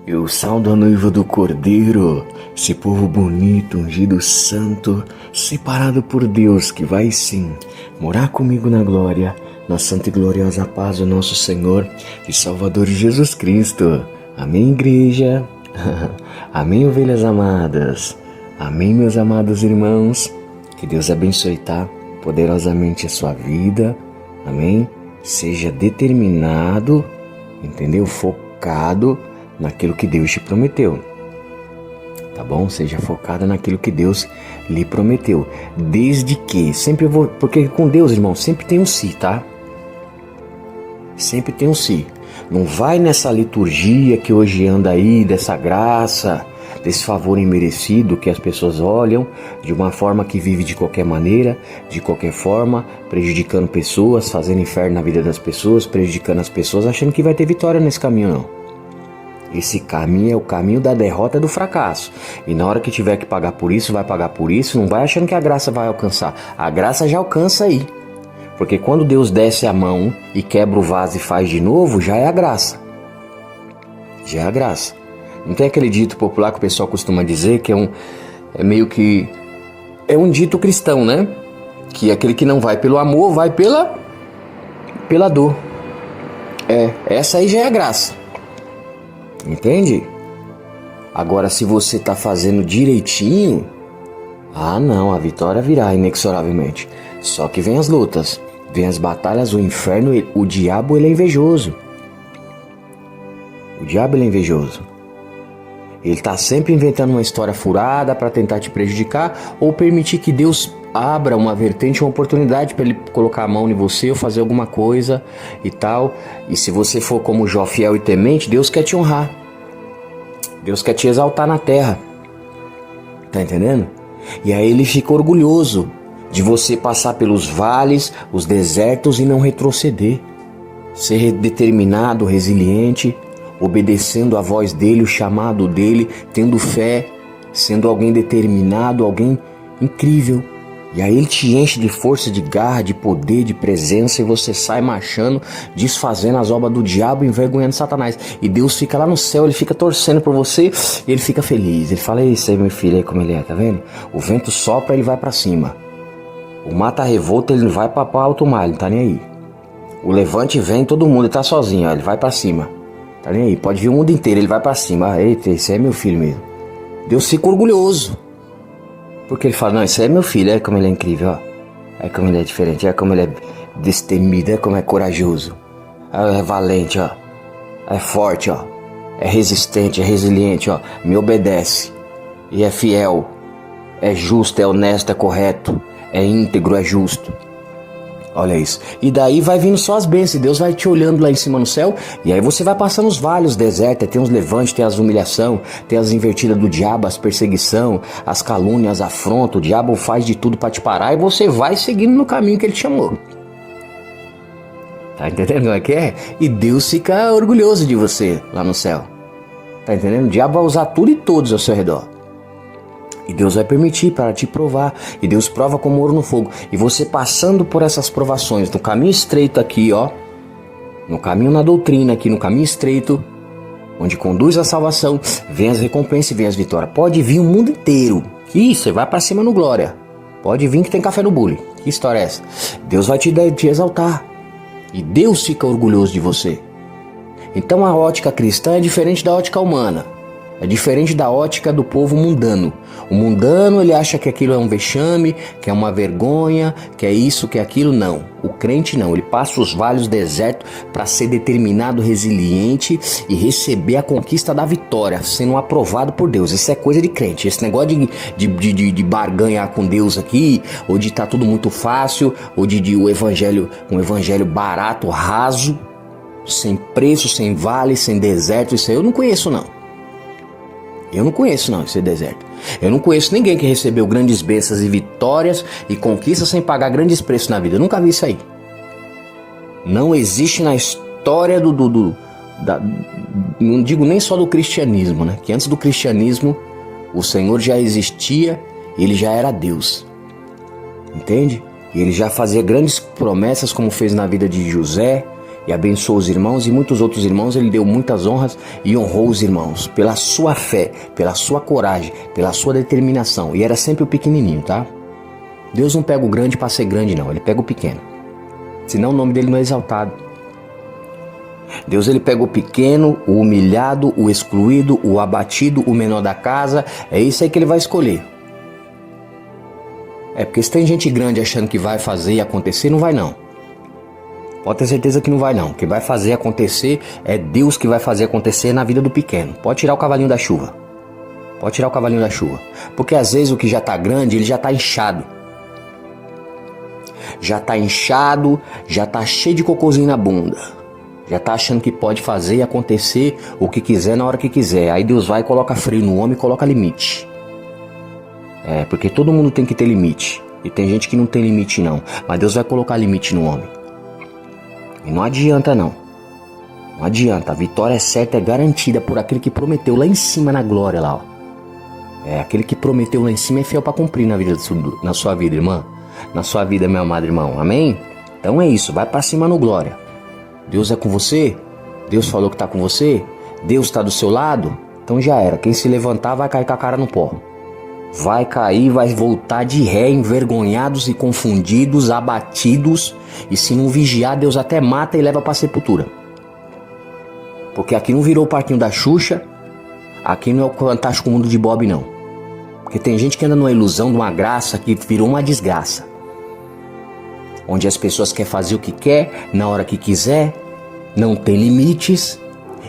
Eu saldo a noiva do Cordeiro, esse povo bonito, ungido, santo, separado por Deus, que vai sim morar comigo na glória, na santa e gloriosa paz do nosso Senhor e Salvador Jesus Cristo. Amém, igreja? Amém, ovelhas amadas? Amém, meus amados irmãos? Que Deus abençoe, tá? Poderosamente a sua vida. Amém? Seja determinado, entendeu? Focado naquilo que Deus te prometeu, tá bom? Seja focado naquilo que Deus lhe prometeu, desde que, sempre eu vou, porque com Deus, irmão, sempre tem um si, tá? Sempre tem um si. Não vai nessa liturgia que hoje anda aí, dessa graça, desse favor imerecido que as pessoas olham de uma forma que vive de qualquer maneira, de qualquer forma, prejudicando pessoas, fazendo inferno na vida das pessoas, prejudicando as pessoas, achando que vai ter vitória nesse caminho, não. Esse caminho é o caminho da derrota, do fracasso. E na hora que tiver que pagar por isso, vai pagar por isso. Não vai achando que a graça vai alcançar. A graça já alcança aí. Porque quando Deus desce a mão e quebra o vaso e faz de novo, já é a graça. Já é a graça. Não tem aquele dito popular que o pessoal costuma dizer, que é meio que... é um dito cristão, né? Que aquele que não vai pelo amor, vai pela dor. Essa aí já é a graça. Entende? Agora, se você está fazendo direitinho, não, a vitória virá inexoravelmente. Só que vem as lutas, vem as batalhas, o inferno, o diabo, ele é invejoso. O diabo, ele é invejoso. Ele está sempre inventando uma história furada para tentar te prejudicar ou permitir que Deus abra uma vertente, uma oportunidade para ele colocar a mão em você ou fazer alguma coisa e tal. E se você for como Jó, fiel e temente, Deus quer te honrar. Deus quer te exaltar na terra. Tá entendendo? E aí ele fica orgulhoso de você passar pelos vales, os desertos e não retroceder. Ser determinado, resiliente, obedecendo a voz dele, o chamado dele, tendo fé, sendo alguém determinado, alguém incrível. E aí ele te enche de força, de garra, de poder, de presença, e você sai marchando, desfazendo as obras do diabo, envergonhando Satanás. E Deus fica lá no céu, ele fica torcendo por você, e ele fica feliz. Ele fala: isso aí, meu filho, aí como ele é, tá vendo? O vento sopra, ele vai pra cima. O mata revolta, ele vai pra alto mar, ele não tá nem aí. O levante vem, todo mundo, ele tá sozinho, ó, ele vai pra cima. Tá nem aí, pode vir o mundo inteiro, ele vai pra cima. Eita, esse é meu filho mesmo. Deus fica orgulhoso. Porque ele fala: não, esse é meu filho, é como ele é incrível, ó. É como ele é diferente, é como ele é destemido, é como é corajoso. É valente, ó. É forte, ó. É resistente, é resiliente, ó. Me obedece. E é fiel. É justo, é honesto, é correto. É íntegro, é justo. Olha isso. E daí vai vindo só as bênçãos. Deus vai te olhando lá em cima no céu. E aí você vai passando os vales, os desertos. Tem os levantes, tem as humilhações, tem as invertidas do diabo, as perseguição, as calúnias, as afrontas. O diabo faz de tudo para te parar. E você vai seguindo no caminho que ele te chamou. Tá entendendo como é que é? E Deus fica orgulhoso de você lá no céu. Tá entendendo? O diabo vai usar tudo e todos ao seu redor. E Deus vai permitir para te provar. E Deus prova como ouro no fogo. E você passando por essas provações, no caminho estreito aqui, ó. No caminho na doutrina aqui, no caminho estreito, onde conduz a salvação, vem as recompensas e vem as vitórias. Pode vir o mundo inteiro. Ih, você vai para cima no glória. Pode vir que tem café no bule. Que história é essa? Deus vai te exaltar. E Deus fica orgulhoso de você. Então a ótica cristã é diferente da ótica humana. É diferente da ótica do povo mundano. O mundano, ele acha que aquilo é um vexame, que é uma vergonha, que é isso, que é aquilo. Não. O crente não. Ele passa os vales do deserto para ser determinado, resiliente e receber a conquista da vitória, sendo aprovado por Deus. Isso é coisa de crente. Esse negócio de barganhar com Deus aqui, ou de estar tudo muito fácil, ou de um evangelho barato, raso, sem preço, sem vale, sem deserto, isso aí eu não conheço, não. Eu não conheço não esse deserto. Eu não conheço ninguém que recebeu grandes bênçãos e vitórias e conquistas sem pagar grandes preços na vida. Eu nunca vi isso aí. Não existe na história não digo nem só do cristianismo, né? Que antes do cristianismo o Senhor já existia, ele já era Deus. Entende? E ele já fazia grandes promessas, como fez na vida de José, e abençoou os irmãos, e muitos outros irmãos ele deu muitas honras e honrou os irmãos pela sua fé, pela sua coragem, pela sua determinação. E era sempre o pequenininho, tá? Deus não pega o grande para ser grande, não. Ele pega o pequeno. Senão o nome dele não é exaltado. Deus ele pega o pequeno, o humilhado, o excluído, o abatido, o menor da casa. É isso aí que ele vai escolher. É porque se tem gente grande achando que vai fazer e acontecer, não vai não. Pode ter certeza que não vai não. O que vai fazer acontecer é Deus que vai fazer acontecer na vida do pequeno. Pode tirar o cavalinho da chuva. Pode tirar o cavalinho da chuva. Porque às vezes o que já está grande, ele já está inchado. Já está inchado, já está cheio de cocôzinho na bunda. Já está achando que pode fazer e acontecer o que quiser na hora que quiser. Aí Deus vai e coloca freio no homem e coloca limite. É, porque todo mundo tem que ter limite. E tem gente que não tem limite não. Mas Deus vai colocar limite no homem. E não adianta não. Não adianta. A vitória é certa, é garantida por aquele que prometeu lá em cima na glória lá, ó. É, aquele que prometeu lá em cima é fiel para cumprir na sua vida, irmã. Na sua vida, meu amado irmão. Amém? Então é isso. Vai para cima no glória. Deus é com você? Deus falou que tá com você? Deus tá do seu lado? Então já era. Quem se levantar vai cair com a cara no pó. Vai cair, vai voltar de ré, envergonhados e confundidos, abatidos. E se não vigiar, Deus até mata e leva para a sepultura. Porque aqui não virou o parquinho da Xuxa. Aqui não é o Fantástico Mundo de Bob, não. Porque tem gente que anda numa ilusão de uma graça que virou uma desgraça. Onde as pessoas querem fazer o que quer, na hora que quiser, não tem limites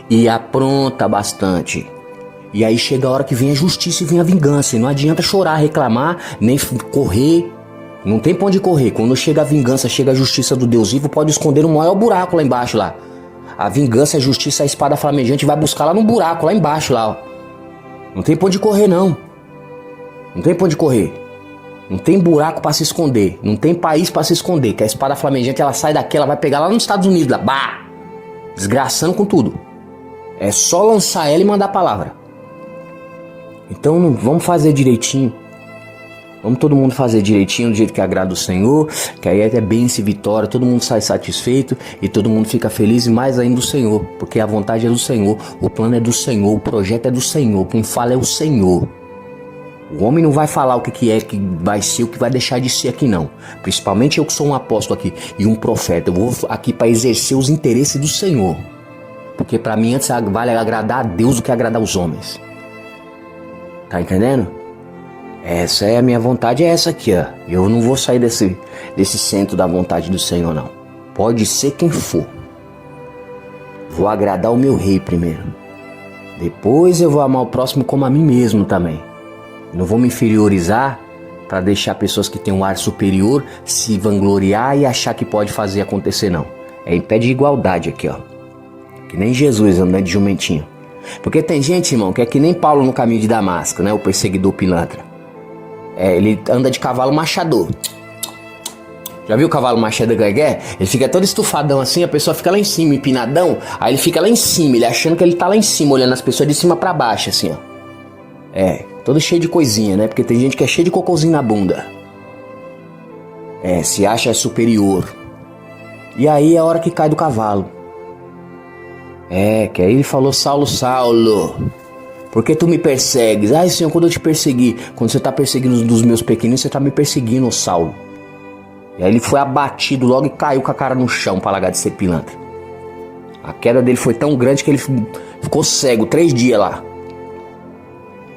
e apronta bastante. E aí chega a hora que vem a justiça e vem a vingança. E não adianta chorar, reclamar, nem correr. Não tem pra onde correr. Quando chega a vingança, chega a justiça do Deus vivo, pode esconder o maior buraco lá embaixo lá. A vingança, a justiça, a espada flamejante vai buscar lá no buraco, lá embaixo lá, ó. Não tem pra onde correr, não. Não tem pra onde correr. Não tem buraco pra se esconder. Não tem país pra se esconder. Que a espada flamejante, ela sai daqui, ela vai pegar lá nos Estados Unidos, lá. Bah! Desgraçando com tudo. É só lançar ela e mandar a palavra. Então vamos fazer direitinho. Vamos todo mundo fazer direitinho, do jeito que agrada o Senhor. Que aí é bênção e vitória. Todo mundo sai satisfeito e todo mundo fica feliz. E mais ainda o Senhor. Porque a vontade é do Senhor. O plano é do Senhor. O projeto é do Senhor. Quem fala é o Senhor. O homem não vai falar o que é, que vai ser, o que vai deixar de ser aqui não. Principalmente eu que sou um apóstolo aqui e um profeta. Eu vou aqui para exercer os interesses do Senhor. Porque para mim antes vale agradar a Deus do que agradar os homens. Tá entendendo? Essa é a minha vontade, é essa aqui, ó. Eu não vou sair desse centro da vontade do Senhor, não. Pode ser quem for. Vou agradar o meu rei primeiro. Depois eu vou amar o próximo como a mim mesmo também. Não vou me inferiorizar para deixar pessoas que têm um ar superior se vangloriar e achar que pode fazer acontecer, não. É em pé de igualdade aqui, ó. Que nem Jesus andando de jumentinho. Porque tem gente, irmão, que é que nem Paulo no caminho de Damasco, né? O perseguidor pilantra. É, ele anda de cavalo machador. Já viu o cavalo machador gagué? Ele fica todo estufadão assim, a pessoa fica lá em cima, empinadão. Aí ele fica lá em cima, ele achando que ele tá lá em cima, olhando as pessoas de cima pra baixo, assim, ó. É, todo cheio de coisinha, né? Porque tem gente que é cheio de cocôzinho na bunda. É, se acha superior. E aí é a hora que cai do cavalo. É, que aí ele falou: Saulo, Saulo, por que tu me persegues? Ai, Senhor, quando eu te persegui. Quando você tá perseguindo os dos meus pequeninos, você tá me perseguindo, Saulo. E aí ele foi abatido logo e caiu com a cara no chão pra largar de ser pilantra. A queda dele foi tão grande que ele ficou cego 3 dias lá.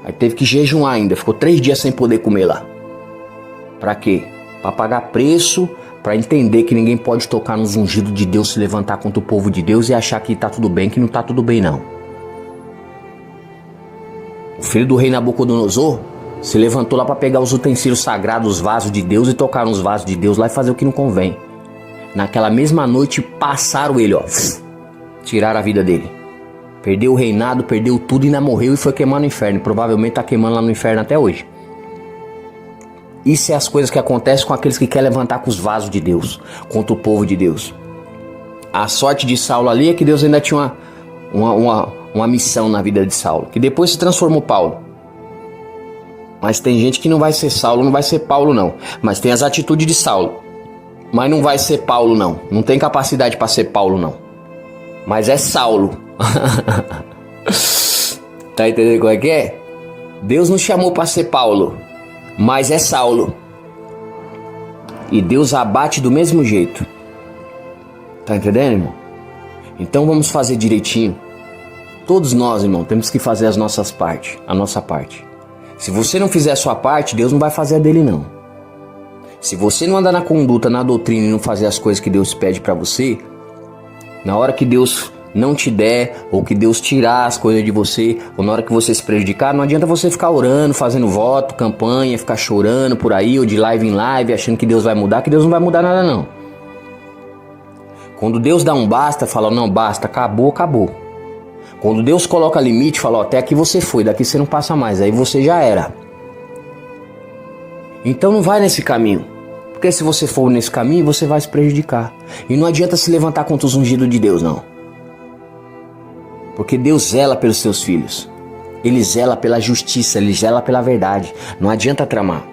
Aí teve que jejuar ainda, ficou 3 dias sem poder comer lá. Pra quê? Pra pagar preço, pra entender que ninguém pode tocar nos ungidos de Deus, se levantar contra o povo de Deus e achar que tá tudo bem, que não tá tudo bem não. O filho do rei Nabucodonosor se levantou lá pra pegar os utensílios sagrados, os vasos de Deus, e tocar nos vasos de Deus lá e fazer o que não convém. Naquela mesma noite passaram ele, ó, tiraram a vida dele. Perdeu o reinado, perdeu tudo e ainda morreu e foi queimar no inferno. Provavelmente tá queimando lá no inferno até hoje. Isso é as coisas que acontecem com aqueles que querem levantar com os vasos de Deus, contra o povo de Deus. A sorte de Saulo ali é que Deus ainda tinha uma missão na vida de Saulo, que depois se transformou Paulo. Mas tem gente que não vai ser Saulo, não vai ser Paulo não. Mas tem as atitudes de Saulo. Mas não vai ser Paulo não. Não tem capacidade para ser Paulo não. mas é Saulo. Tá entendendo qual é que é? Deus não chamou para ser Paulo, mas é Saulo. E Deus abate do mesmo jeito. Tá entendendo, irmão? Então vamos fazer direitinho. Todos nós, irmão, temos que fazer a nossa parte. Se você não fizer a sua parte, Deus não vai fazer a dele, não. Se você não andar na conduta, na doutrina e não fazer as coisas que Deus pede pra você, na hora que Deus não te der, ou que Deus tirar as coisas de você, ou na hora que você se prejudicar, não adianta você ficar orando, fazendo voto, campanha, ficar chorando por aí, ou de live em live, achando que Deus vai mudar, que Deus não vai mudar nada, não. Quando Deus dá um basta, fala, não, basta, acabou, acabou. Quando Deus coloca limite, fala, ó, até aqui você foi, daqui você não passa mais, aí você já era. Então não vai nesse caminho, porque se você for nesse caminho, você vai se prejudicar. E não adianta se levantar contra os ungidos de Deus, não. Porque Deus zela pelos seus filhos. Ele zela pela justiça, ele zela pela verdade. Não adianta tramar.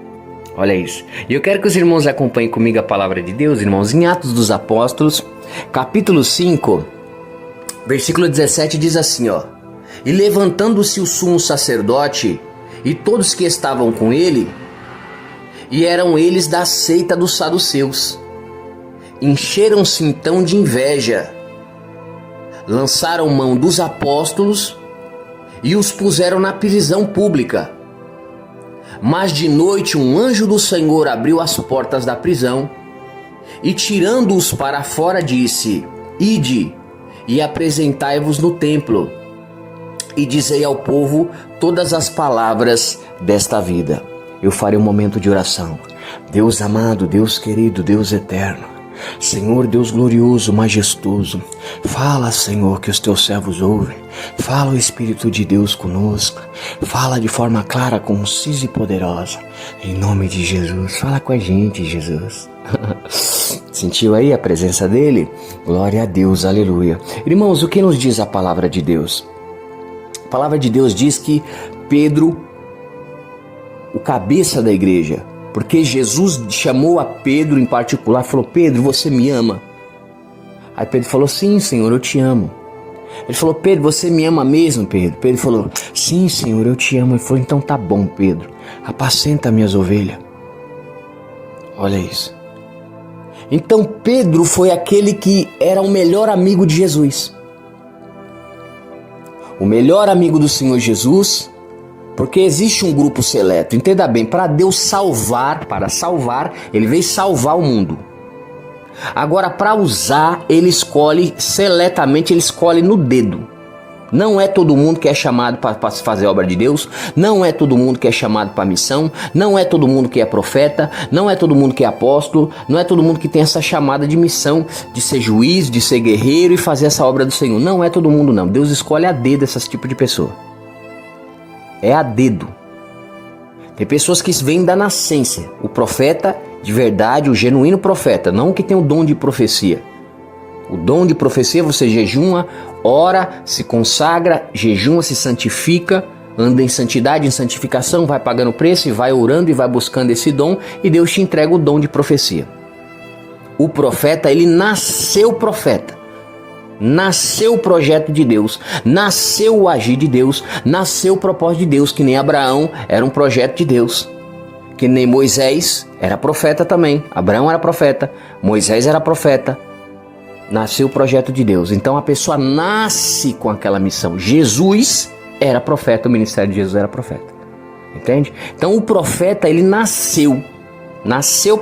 Olha isso. E eu quero que os irmãos acompanhem comigo a palavra de Deus, irmãos, em Atos dos Apóstolos, capítulo 5, versículo 17, diz assim, ó. E levantando-se o sumo sacerdote e todos que estavam com ele, e eram eles da seita dos saduceus, encheram-se então de inveja, lançaram mão dos apóstolos e os puseram na prisão pública. Mas de noite um anjo do Senhor abriu as portas da prisão e, tirando-os para fora, disse: Ide e apresentai-vos no templo e dizei ao povo todas as palavras desta vida. Eu farei um momento de oração. Deus amado, Deus querido, Deus eterno, Senhor Deus glorioso, majestoso, fala, Senhor, que os teus servos ouvem. Fala o Espírito de Deus conosco. Fala de forma clara, concisa e poderosa. Em nome de Jesus, fala com a gente, Jesus. Sentiu aí a presença dele? Glória a Deus, aleluia. Irmãos, o que nos diz a palavra de Deus? A palavra de Deus diz que Pedro, o cabeça da igreja, porque Jesus chamou a Pedro em particular, falou: Pedro, você me ama? Aí Pedro falou: sim, Senhor, eu te amo. Ele falou: Pedro, você me ama mesmo, Pedro? Pedro falou: sim, Senhor, eu te amo. Ele falou: então tá bom, Pedro, apacenta minhas ovelhas. Olha isso. Então Pedro foi aquele que era o melhor amigo de Jesus. O melhor amigo do Senhor Jesus. Porque existe um grupo seleto, entenda bem, para Deus salvar, ele veio salvar o mundo. Agora, para usar, ele escolhe seletamente, ele escolhe no dedo. Não é todo mundo que é chamado para fazer a obra de Deus, não é todo mundo que é chamado para missão, não é todo mundo que é profeta, não é todo mundo que é apóstolo, não é todo mundo que tem essa chamada de missão, de ser juiz, de ser guerreiro e fazer essa obra do Senhor. Não é todo mundo, não. Deus escolhe a dedo esse tipo de pessoa. É a dedo. Tem pessoas que vêm da nascença. O profeta de verdade, o genuíno profeta, não o que tem o dom de profecia. O dom de profecia, você jejuma, ora, se consagra, jejuma, se santifica, anda em santidade, em santificação, vai pagando preço e vai orando e vai buscando esse dom e Deus te entrega o dom de profecia. O profeta, ele nasceu profeta. Nasceu o projeto de Deus, nasceu o agir de Deus, nasceu o propósito de Deus, que nem Abraão era um projeto de Deus, que nem Moisés era profeta também. Abraão era profeta, Moisés era profeta, nasceu o projeto de Deus. Então a pessoa nasce com aquela missão. Jesus era profeta, o ministério de Jesus era profeta, entende? Então o profeta, ele nasceu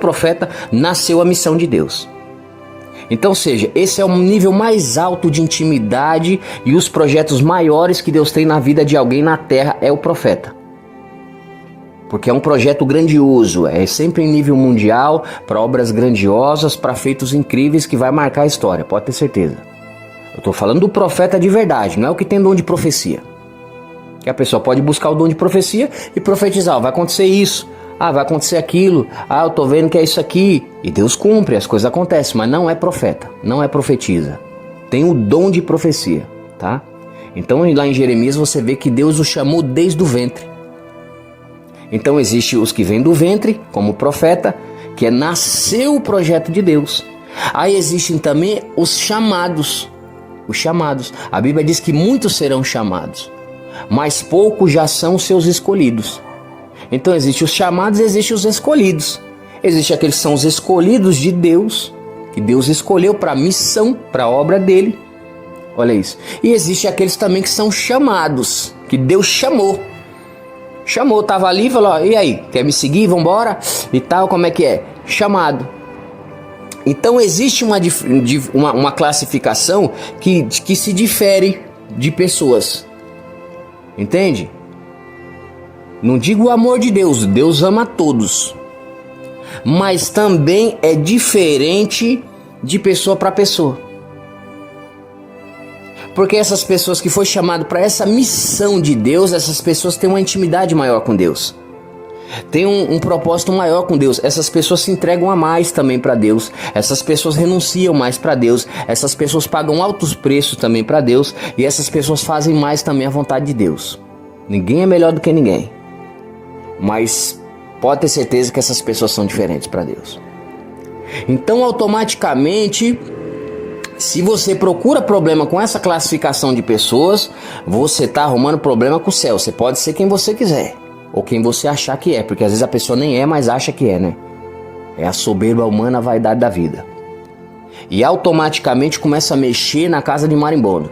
profeta, nasceu a missão de Deus. Então, ou seja, esse é o nível mais alto de intimidade e os projetos maiores que Deus tem na vida de alguém na terra é o profeta. Porque é um projeto grandioso, é sempre em nível mundial, para obras grandiosas, para feitos incríveis que vai marcar a história, pode ter certeza. Eu estou falando do profeta de verdade, não é o que tem dom de profecia. Que a pessoa pode buscar o dom de profecia e profetizar: vai acontecer isso. Vai acontecer aquilo, eu tô vendo que é isso aqui. E Deus cumpre, as coisas acontecem, mas não é profeta, não é profetiza. Tem o dom de profecia, tá? Então lá em Jeremias você vê que Deus o chamou desde o ventre. Então existe os que vêm do ventre, como profeta, que nasceu o projeto de Deus. Aí existem também os chamados, Os chamados. A Bíblia diz que muitos serão chamados, mas poucos já são seus escolhidos. Então existem os chamados e existem os escolhidos. Existem aqueles que são os escolhidos de Deus, que Deus escolheu para a missão, para a obra dele. Olha isso. E existem aqueles também que são chamados, que Deus chamou. Chamou, estava ali e falou, e aí, quer me seguir, vambora? E tal, como é que é? Chamado. Então existe uma classificação que se difere de pessoas. Entende? Não digo o amor de Deus, Deus ama a todos. Mas também é diferente de pessoa para pessoa. Porque essas pessoas que foi chamado para essa missão de Deus, essas pessoas têm uma intimidade maior com Deus. Tem um propósito maior com Deus. Essas pessoas se entregam a mais também para Deus. Essas pessoas renunciam mais para Deus. Essas pessoas pagam altos preços também para Deus. E essas pessoas fazem mais também a vontade de Deus. Ninguém é melhor do que ninguém. Mas pode ter certeza que essas pessoas são diferentes para Deus. Então automaticamente, se você procura problema com essa classificação de pessoas, você está arrumando problema com o céu. Você pode ser quem você quiser, ou quem você achar que é, porque às vezes a pessoa nem é, mas acha que é, né? É a soberba humana, a vaidade da vida. E automaticamente começa a mexer na casa de marimbondo.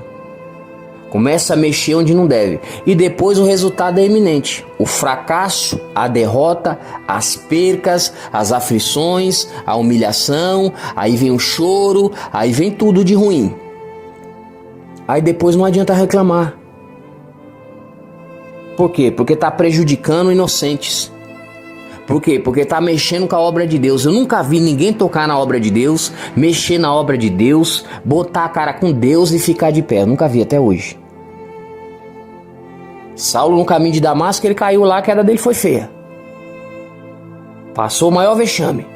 Começa a mexer onde não deve. E depois o resultado é iminente. O fracasso, a derrota, as percas, as aflições, a humilhação, aí vem o choro, aí vem tudo de ruim. Aí depois não adianta reclamar. Por quê? Porque está prejudicando inocentes. Por quê? Porque está mexendo com a obra de Deus. Eu nunca vi ninguém tocar na obra de Deus, mexer na obra de Deus, botar a cara com Deus e ficar de pé. Eu nunca vi até hoje. Saulo no caminho de Damasco, ele caiu lá, a queda dele foi feia. Passou o maior vexame.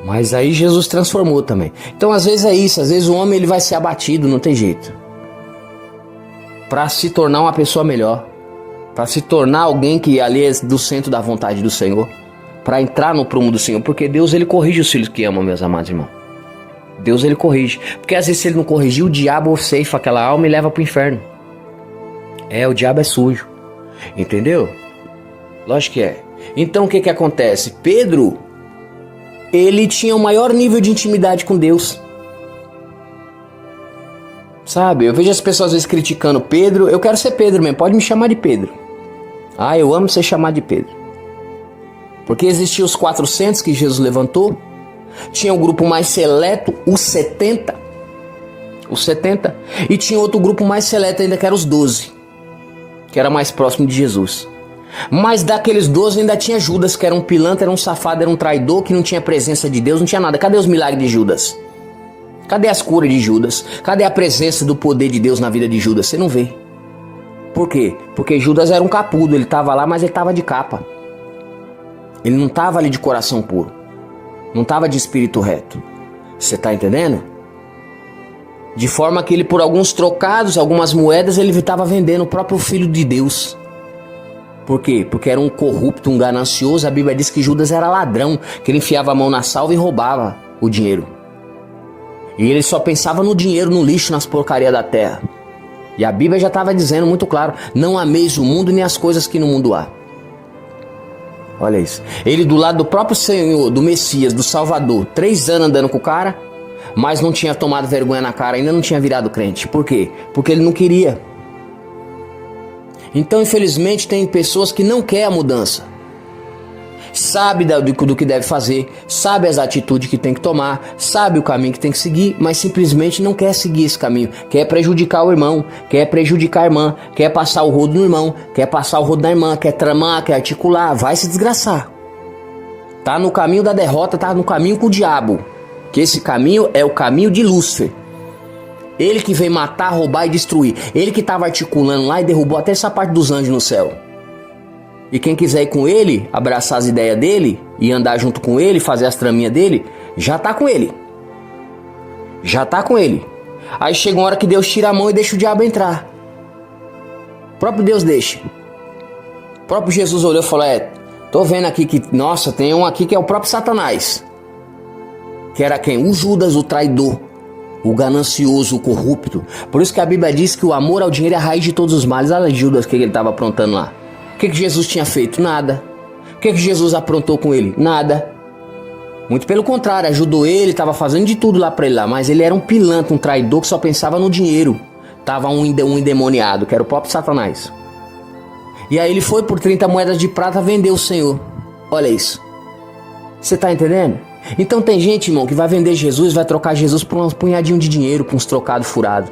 Mas aí Jesus transformou também. Então às vezes é isso, às vezes o homem ele vai ser abatido, não tem jeito. Para se tornar uma pessoa melhor. Para se tornar alguém que ali é do centro da vontade do Senhor. Para entrar no prumo do Senhor. Porque Deus ele corrige os filhos que amam, meus amados irmãos. Deus ele corrige. Porque às vezes se ele não corrigir, o diabo ceifa aquela alma e leva para o inferno. O diabo é sujo. Entendeu? Lógico que é. Então o que acontece? Pedro, ele tinha o maior nível de intimidade com Deus. Sabe, eu vejo as pessoas às vezes criticando Pedro. Eu quero ser Pedro mesmo, pode me chamar de Pedro. Ah, eu amo ser chamado de Pedro. Porque existiam os 400 que Jesus levantou. Tinha um grupo mais seleto, os 70. E tinha outro grupo mais seleto ainda, que eram os 12. Que era mais próximo de Jesus. Mas daqueles 12 ainda tinha Judas, que era um pilantra, era um safado, era um traidor, que não tinha presença de Deus, não tinha nada. Cadê os milagres de Judas? Cadê as curas de Judas? Cadê a presença do poder de Deus na vida de Judas? Você não vê. Por quê? Porque Judas era um capudo, ele estava lá, mas ele estava de capa. Ele não estava ali de coração puro. Não estava de espírito reto. Você está entendendo? De forma que ele, por alguns trocados, algumas moedas, ele estava vendendo o próprio Filho de Deus. Por quê? Porque era um corrupto, um ganancioso. A Bíblia diz que Judas era ladrão, que ele enfiava a mão na salva e roubava o dinheiro. E ele só pensava no dinheiro, no lixo, nas porcarias da terra. E a Bíblia já estava dizendo muito claro: não ameis o mundo nem as coisas que no mundo há. Olha isso. Ele do lado do próprio Senhor, do Messias, do Salvador, 3 anos andando com o cara, mas não tinha tomado vergonha na cara, ainda não tinha virado crente. Por quê? Porque ele não queria. Então, infelizmente, tem pessoas que não querem a mudança. Sabe do que deve fazer, sabe as atitudes que tem que tomar, sabe o caminho que tem que seguir, mas simplesmente não quer seguir esse caminho. Quer prejudicar o irmão, quer prejudicar a irmã, quer passar o rodo no irmão, quer passar o rodo na irmã, quer tramar, quer articular, vai se desgraçar. Tá no caminho da derrota, tá no caminho com o diabo. Que esse caminho é o caminho de Lúcifer. Ele que vem matar, roubar e destruir. Ele que estava articulando lá e derrubou até essa parte dos anjos no céu. E quem quiser ir com ele, abraçar as ideias dele e andar junto com ele, fazer as traminhas dele, já tá com ele. Já tá com ele. Aí chega uma hora que Deus tira a mão e deixa o diabo entrar. O próprio Deus deixa. O próprio Jesus olhou e falou: tô vendo aqui que, nossa, tem um aqui que é o próprio Satanás. Que era quem? O Judas, o traidor. o ganancioso, o corrupto. Por isso que a Bíblia diz que o amor ao dinheiro é a raiz de todos os males. Olha Judas, o que ele estava aprontando lá. O que Jesus tinha feito? Nada. O que Jesus aprontou com ele? Nada. Muito pelo contrário, ajudou ele, estava fazendo de tudo lá para ele lá. Mas ele era um pilantra, um traidor que só pensava no dinheiro. Tava um endemoniado, que era o próprio Satanás. E aí ele foi por 30 moedas de prata vender o Senhor. Olha isso. Você tá entendendo? Então tem gente, irmão, que vai vender Jesus, vai trocar Jesus por um punhadinho de dinheiro, por uns trocados furados.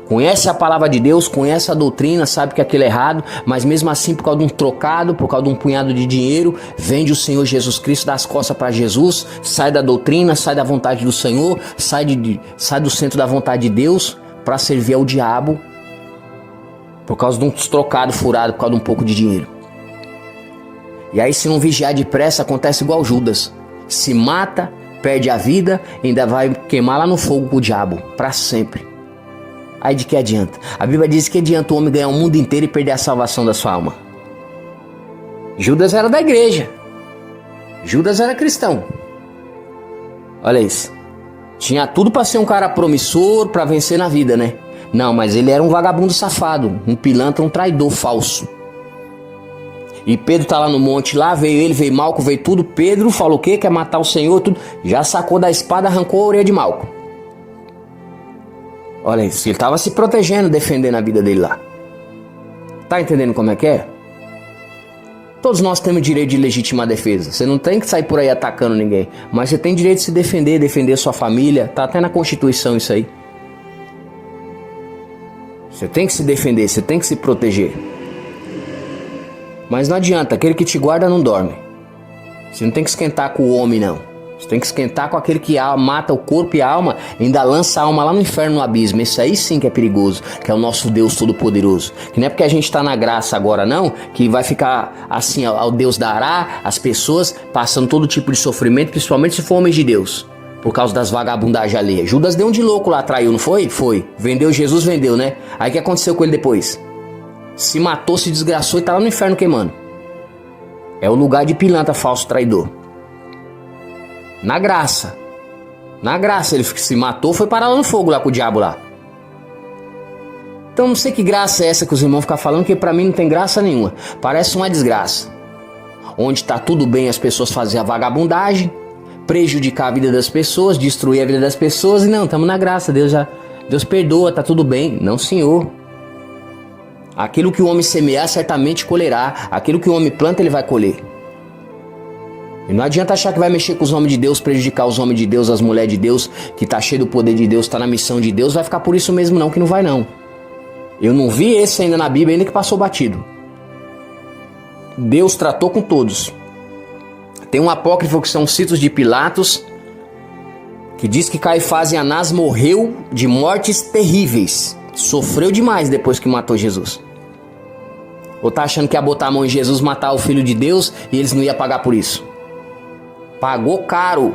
Conhece a palavra de Deus, conhece a doutrina, sabe que aquilo é errado, mas mesmo assim, por causa de um trocado, por causa de um punhado de dinheiro, vende o Senhor Jesus Cristo, dá as costas para Jesus, sai da doutrina, sai da vontade do Senhor, sai do centro da vontade de Deus para servir ao diabo, por causa de um trocado furado, por causa de um pouco de dinheiro. E aí, se não vigiar depressa, acontece igual Judas. Se mata, perde a vida, ainda vai queimar lá no fogo com o diabo, para sempre. Aí de que adianta? A Bíblia diz que adianta o homem ganhar o mundo inteiro e perder a salvação da sua alma. Judas era da igreja. Judas era cristão. Olha isso. Tinha tudo para ser um cara promissor, para vencer na vida, né? Não, mas ele era um vagabundo safado, um pilantra, um traidor falso. E Pedro tá lá no monte, lá veio ele, veio Malco, veio tudo. Pedro falou o quê? Quer matar o Senhor, tudo. Já sacou da espada, arrancou a orelha de Malco. Olha isso, ele tava se protegendo, defendendo a vida dele lá. Tá entendendo como é que é? Todos nós temos direito de legítima defesa. Você não tem que sair por aí atacando ninguém, mas você tem direito de se defender, defender sua família. Tá até na Constituição isso aí. Você tem que se defender, você tem que se proteger. Mas não adianta, aquele que te guarda não dorme. Você não tem que esquentar com o homem, não. Você tem que esquentar com aquele que mata o corpo e a alma, ainda lança a alma lá no inferno, no abismo. Esse aí sim que é perigoso, que é o nosso Deus Todo-Poderoso. Que não é porque a gente está na graça agora, não, que vai ficar assim, ao Deus dará, as pessoas passando todo tipo de sofrimento, principalmente se for homens de Deus, por causa das vagabundagens alheias. Judas deu um de louco lá, traiu, não foi? Foi. Vendeu Jesus, vendeu, né? Aí o que aconteceu com ele depois? Se matou, se desgraçou e tá lá no inferno queimando. É o lugar de pilantra, falso traidor. Na graça. Na graça ele se matou, foi parar lá no fogo lá com o diabo lá. Então não sei que graça é essa que os irmãos ficam falando, que pra mim não tem graça nenhuma. Parece uma desgraça. Onde tá tudo bem as pessoas fazerem a vagabundagem, prejudicar a vida das pessoas, destruir a vida das pessoas. E não, estamos na graça, Deus perdoa, tá tudo bem. Não, senhor. Aquilo que o homem semear, certamente colherá. Aquilo que o homem planta, ele vai colher. E não adianta achar que vai mexer com os homens de Deus, prejudicar os homens de Deus, as mulheres de Deus, que tá cheio do poder de Deus, tá na missão de Deus, vai ficar por isso mesmo não, que não vai não. Eu não vi esse ainda na Bíblia, ainda que passou batido. Deus tratou com todos. Tem um apócrifo que são citos de Pilatos, que diz que Caifás e Anás morreu de mortes terríveis. Sofreu demais depois que matou Jesus. Ou tá achando que ia botar a mão em Jesus, matar o Filho de Deus e eles não iam pagar por isso? Pagou caro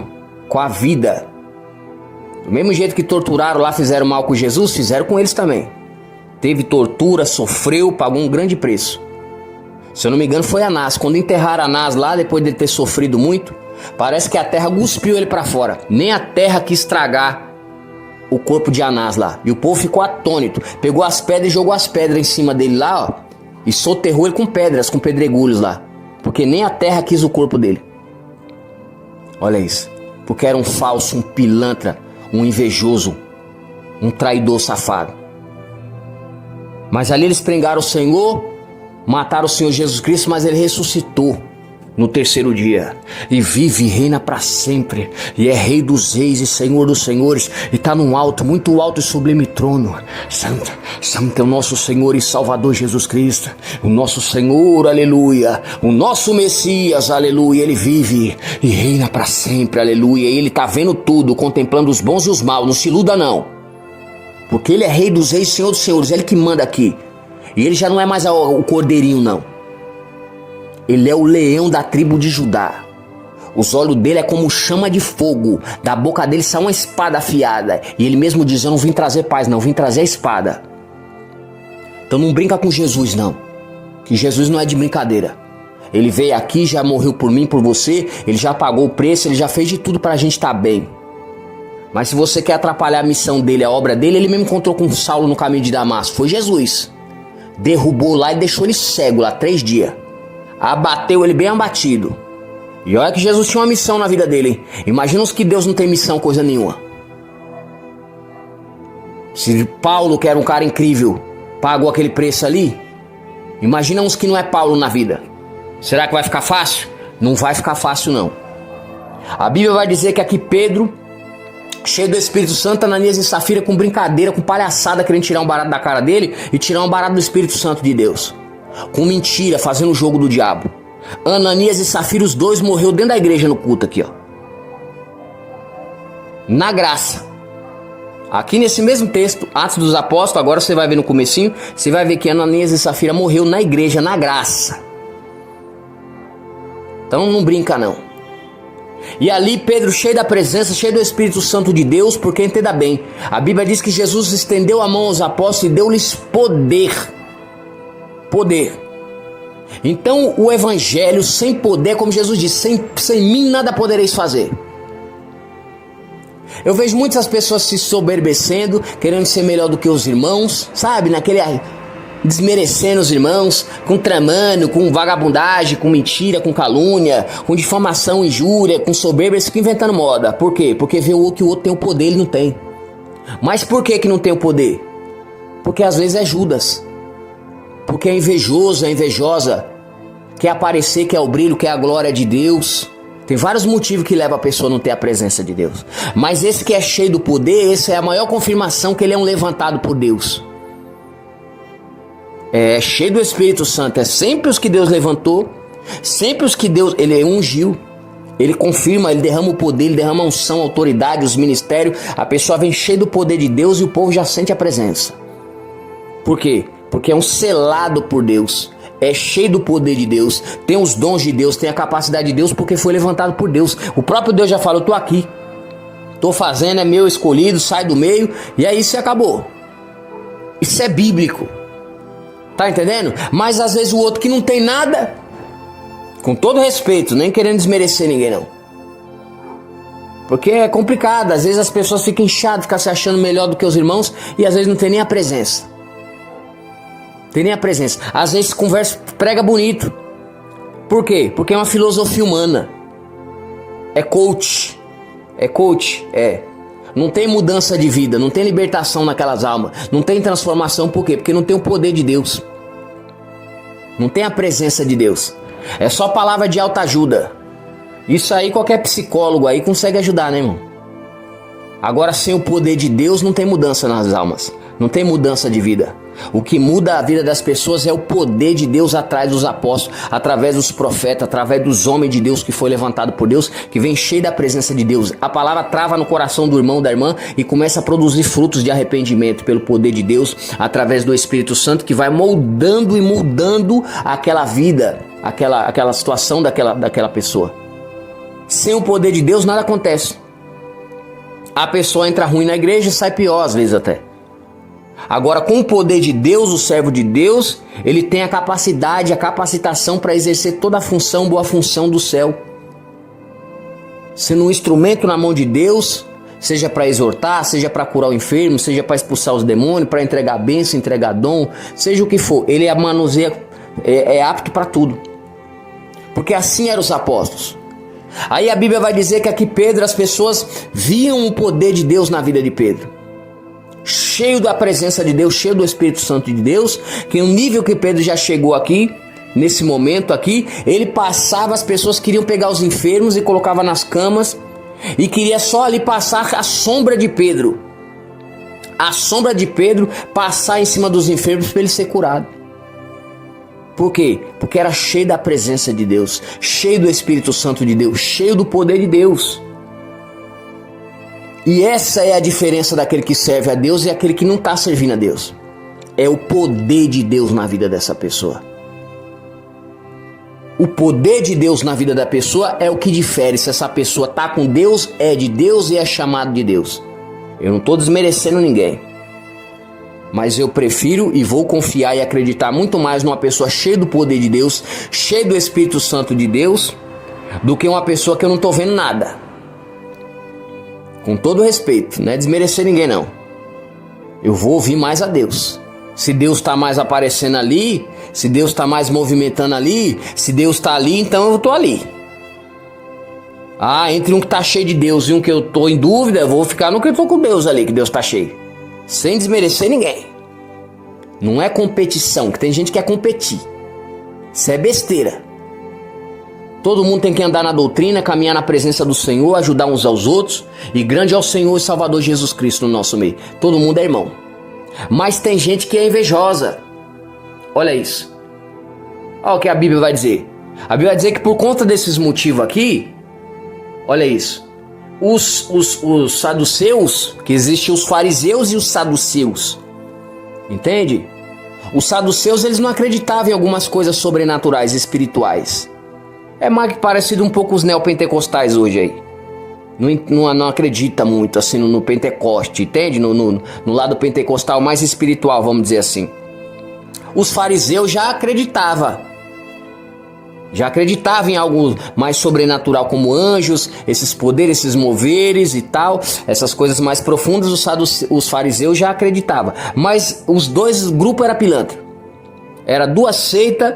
com a vida. Do mesmo jeito que torturaram lá, fizeram mal com Jesus, fizeram com eles também. Teve tortura, sofreu, pagou um grande preço. Se eu não me engano foi Anás. Quando enterraram Anás lá, depois de ter sofrido muito, parece que a terra cuspiu ele para fora. Nem a terra quis estragar o corpo de Anás lá. E o povo ficou atônito. Pegou as pedras e jogou as pedras em cima dele lá, ó. E soterrou ele com pedras, com pedregulhos lá. Porque nem a terra quis o corpo dele. Olha isso. Porque era um falso, um pilantra, um invejoso, um traidor safado. Mas ali eles pregaram o Senhor, mataram o Senhor Jesus Cristo, mas ele ressuscitou no terceiro dia, e vive e reina para sempre, e é rei dos reis e senhor dos senhores, e está num alto, muito alto e sublime trono. Santo, santo é o nosso Senhor e Salvador Jesus Cristo, o nosso Senhor, aleluia, o nosso Messias, aleluia. Ele vive e reina para sempre, aleluia. E ele está vendo tudo, contemplando os bons e os maus. Não se iluda não, porque ele é rei dos reis e senhor dos senhores, ele que manda aqui. E ele já não é mais o cordeirinho não. Ele é o leão da tribo de Judá. Os olhos dele é como chama de fogo. Da boca dele sai uma espada afiada. E ele mesmo diz, eu não vim trazer paz não, vim trazer a espada. Então não brinca com Jesus não. Que Jesus não é de brincadeira. Ele veio aqui, já morreu por mim, por você. Ele já pagou o preço, ele já fez de tudo para a gente estar bem. Mas se você quer atrapalhar a missão dele, a obra dele, ele mesmo encontrou com Saulo no caminho de Damasco. Foi Jesus. Derrubou lá e deixou ele cego lá 3 dias. Abateu ele bem abatido. E olha que Jesus tinha uma missão na vida dele, hein? Imagina os que Deus não tem missão coisa nenhuma. Se Paulo, que era um cara incrível, pagou aquele preço ali, imagina uns que não é Paulo na vida. Será que vai ficar fácil? Não vai ficar fácil não. A Bíblia vai dizer que aqui Pedro, cheio do Espírito Santo, Ananias e Safira com brincadeira, com palhaçada, querendo tirar um barato da cara dele e tirar um barato do Espírito Santo de Deus. Com mentira, fazendo o jogo do diabo. Ananias e Safira, os dois morreu dentro da igreja no culto aqui, ó. Na graça. Aqui nesse mesmo texto, Atos dos Apóstolos, agora você vai ver no comecinho, você vai ver que Ananias e Safira morreu na igreja, na graça. Então não brinca não. E ali Pedro, cheio da presença, cheio do Espírito Santo de Deus, porque entenda bem, a Bíblia diz que Jesus estendeu a mão aos apóstolos e deu-lhes poder. Poder. Então o evangelho sem poder, como Jesus disse, sem mim nada podereis fazer. Eu vejo muitas pessoas se soberbecendo, querendo ser melhor do que os irmãos, sabe, naquele desmerecendo os irmãos, com tramando, com vagabundagem, com mentira, com calúnia, com difamação, injúria, com soberba, eles ficam inventando moda. Por quê? Porque vê que o outro tem o poder, ele não tem. Mas por que não tem o poder? Porque às vezes é Judas. Porque é invejoso, é invejosa, quer aparecer, quer o brilho, quer a glória de Deus. Tem vários motivos que levam a pessoa a não ter a presença de Deus. Mas esse que é cheio do poder, essa é a maior confirmação que ele é um levantado por Deus. É cheio do Espírito Santo, é sempre os que Deus levantou, sempre os que Deus, ele ungiu, ele confirma, ele derrama o poder, ele derrama a unção, a autoridade, os ministérios. A pessoa vem cheia do poder de Deus e o povo já sente a presença. Por quê? Porque é um selado por Deus, é cheio do poder de Deus, tem os dons de Deus, tem a capacidade de Deus, porque foi levantado por Deus. O próprio Deus já falou, eu tô aqui, tô fazendo, é meu escolhido, sai do meio, e aí isso acabou. Isso é bíblico, tá entendendo? Mas às vezes o outro que não tem nada, com todo respeito, nem querendo desmerecer ninguém não, porque é complicado, às vezes as pessoas ficam inchadas, ficam se achando melhor do que os irmãos, e às vezes não tem nem a presença. Tem nem a presença. Às vezes conversa, prega bonito. Por quê? Porque é uma filosofia humana. É coach. É coach, é. Não tem mudança de vida, não tem libertação naquelas almas, não tem transformação. Por quê? Porque não tem o poder de Deus. Não tem a presença de Deus. É só palavra de autoajuda. Isso aí qualquer psicólogo aí consegue ajudar, né, irmão? Agora sem o poder de Deus não tem mudança nas almas. Não tem mudança de vida. O que muda a vida das pessoas é o poder de Deus atrás dos apóstolos, através dos profetas, através dos homens de Deus que foi levantado por Deus, que vem cheio da presença de Deus. A palavra trava no coração do irmão, da irmã, e começa a produzir frutos de arrependimento pelo poder de Deus, através do Espírito Santo, que vai moldando e mudando aquela vida, aquela situação daquela pessoa. Sem o poder de Deus nada acontece. A pessoa entra ruim na igreja e sai pior às vezes até. Agora, com o poder de Deus, o servo de Deus, ele tem a capacidade, a capacitação para exercer toda a função, boa função do céu. Sendo um instrumento na mão de Deus, seja para exortar, seja para curar o enfermo, seja para expulsar os demônios, para entregar bênção, entregar dom, seja o que for, ele manuseia, é apto para tudo. Porque assim eram os apóstolos. Aí a Bíblia vai dizer que aqui Pedro, as pessoas viam o poder de Deus na vida de Pedro. Cheio da presença de Deus, cheio do Espírito Santo de Deus, que no nível que Pedro já chegou aqui, nesse momento aqui, ele passava, as pessoas queriam pegar os enfermos e colocava nas camas, e queria só ali passar a sombra de Pedro. A sombra de Pedro passar em cima dos enfermos para ele ser curado. Por quê? Porque era cheio da presença de Deus, cheio do Espírito Santo de Deus, cheio do poder de Deus. E essa é a diferença daquele que serve a Deus e aquele que não está servindo a Deus. É o poder de Deus na vida dessa pessoa. O poder de Deus na vida da pessoa é o que difere se essa pessoa está com Deus, é de Deus e é chamado de Deus. Eu não estou desmerecendo ninguém. Mas eu prefiro e vou confiar e acreditar muito mais numa pessoa cheia do poder de Deus, cheia do Espírito Santo de Deus, do que uma pessoa que eu não estou vendo nada. Com todo respeito, não é desmerecer ninguém não. Eu vou ouvir mais a Deus. Se Deus está mais aparecendo ali, se Deus está mais movimentando ali, se Deus está ali, então eu estou ali. Ah, entre um que está cheio de Deus e um que eu estou em dúvida, eu vou ficar no que eu estou com Deus ali, que Deus está cheio. Sem desmerecer ninguém. Não é competição, que tem gente que quer competir. Isso é besteira. Todo mundo tem que andar na doutrina, caminhar na presença do Senhor, ajudar uns aos outros. E grande é o Senhor e Salvador Jesus Cristo no nosso meio. Todo mundo é irmão. Mas tem gente que é invejosa. Olha isso. Olha o que a Bíblia vai dizer. A Bíblia vai dizer que por conta desses motivos aqui, olha isso. Os saduceus, que existem os fariseus e os saduceus. Entende? Os saduceus, eles não acreditavam em algumas coisas sobrenaturais, espirituais. É mais que parecido um pouco os neopentecostais hoje aí. Não acredita muito assim no Pentecoste, entende? No lado pentecostal mais espiritual, vamos dizer assim. Os fariseus já acreditavam. Já acreditavam em algo mais sobrenatural, como anjos, esses poderes, esses moveres e tal, essas coisas mais profundas, os fariseus já acreditavam. Mas os dois grupos eram pilantra. Era duas seitas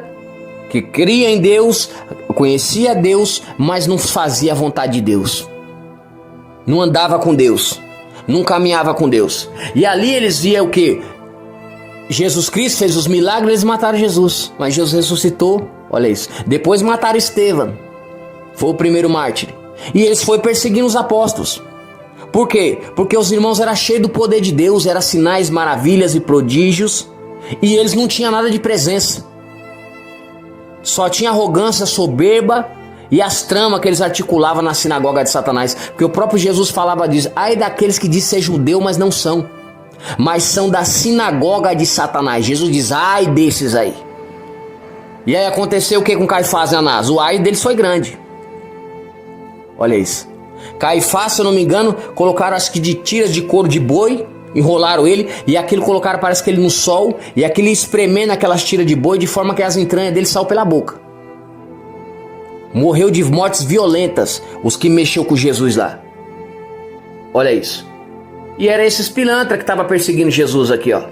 que cria em Deus, conhecia Deus, mas não fazia a vontade de Deus. Não andava com Deus, não caminhava com Deus. E ali eles viam o que? Jesus Cristo fez os milagres, eles mataram Jesus, mas Jesus ressuscitou. Olha isso. Depois mataram Estevão, foi o primeiro mártir. E eles foram perseguindo os apóstolos. Por quê? Porque os irmãos eram cheios do poder de Deus, eram sinais, maravilhas e prodígios, e eles não tinham nada de presença. Só tinha arrogância, soberba e as tramas que eles articulavam na sinagoga de Satanás. Porque o próprio Jesus falava disso. Ai daqueles que dizem ser judeu, mas não são. Mas são da sinagoga de Satanás. Jesus diz, ai desses aí. E aí aconteceu o que com Caifás e Anás? O ai deles foi grande. Olha isso. Caifás, se eu não me engano, colocaram acho que de tiras de couro de boi, enrolaram ele, e aquilo colocaram, parece que ele no sol, e aquilo espremendo aquelas tiras de boi, de forma que as entranhas dele saíram pela boca. Morreu de mortes violentas os que mexeu com Jesus lá. Olha isso. E era esses pilantra que estavam perseguindo Jesus aqui, ó.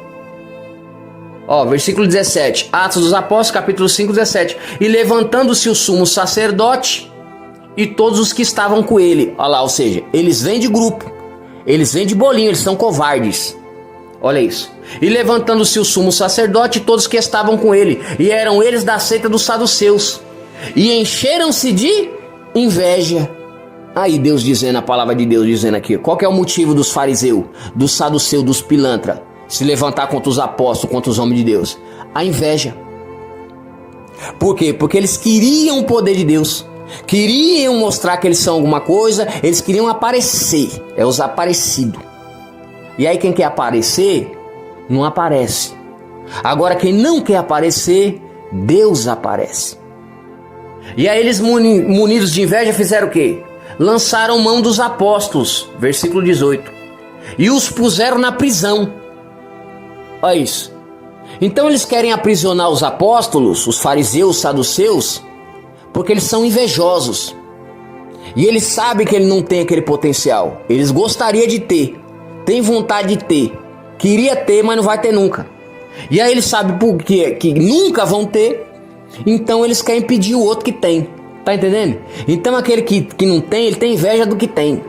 Ó, versículo 17, Atos dos Apóstolos, capítulo 5, 17. E levantando-se o sumo sacerdote e todos os que estavam com ele. Olha lá, ou seja, eles vêm de grupo, eles vêm de bolinho, eles são covardes. Olha isso. E levantando-se o sumo sacerdote e todos que estavam com ele, e eram eles da seita dos saduceus, e encheram-se de inveja. Aí Deus dizendo, a palavra de Deus dizendo aqui, qual que é o motivo dos fariseus, dos saduceus, dos pilantra se levantar contra os apóstolos, contra os homens de Deus? A inveja. Por quê? Porque eles queriam o poder de Deus, queriam mostrar que eles são alguma coisa, eles queriam aparecer, é os aparecidos. E aí quem quer aparecer, não aparece. Agora quem não quer aparecer, Deus aparece. E aí eles munidos de inveja fizeram o quê? Lançaram mão dos apóstolos, versículo 18, e os puseram na prisão. Olha isso. Então eles querem aprisionar os apóstolos, os fariseus, os saduceus, porque eles são invejosos. E eles sabem que ele não tem aquele potencial. Eles gostariam de ter, tem vontade de ter, queria ter, mas não vai ter nunca. E aí eles sabem por quê? Que nunca vão ter, então eles querem impedir o outro que tem. Tá entendendo? Então aquele que não tem, ele tem inveja do que tem.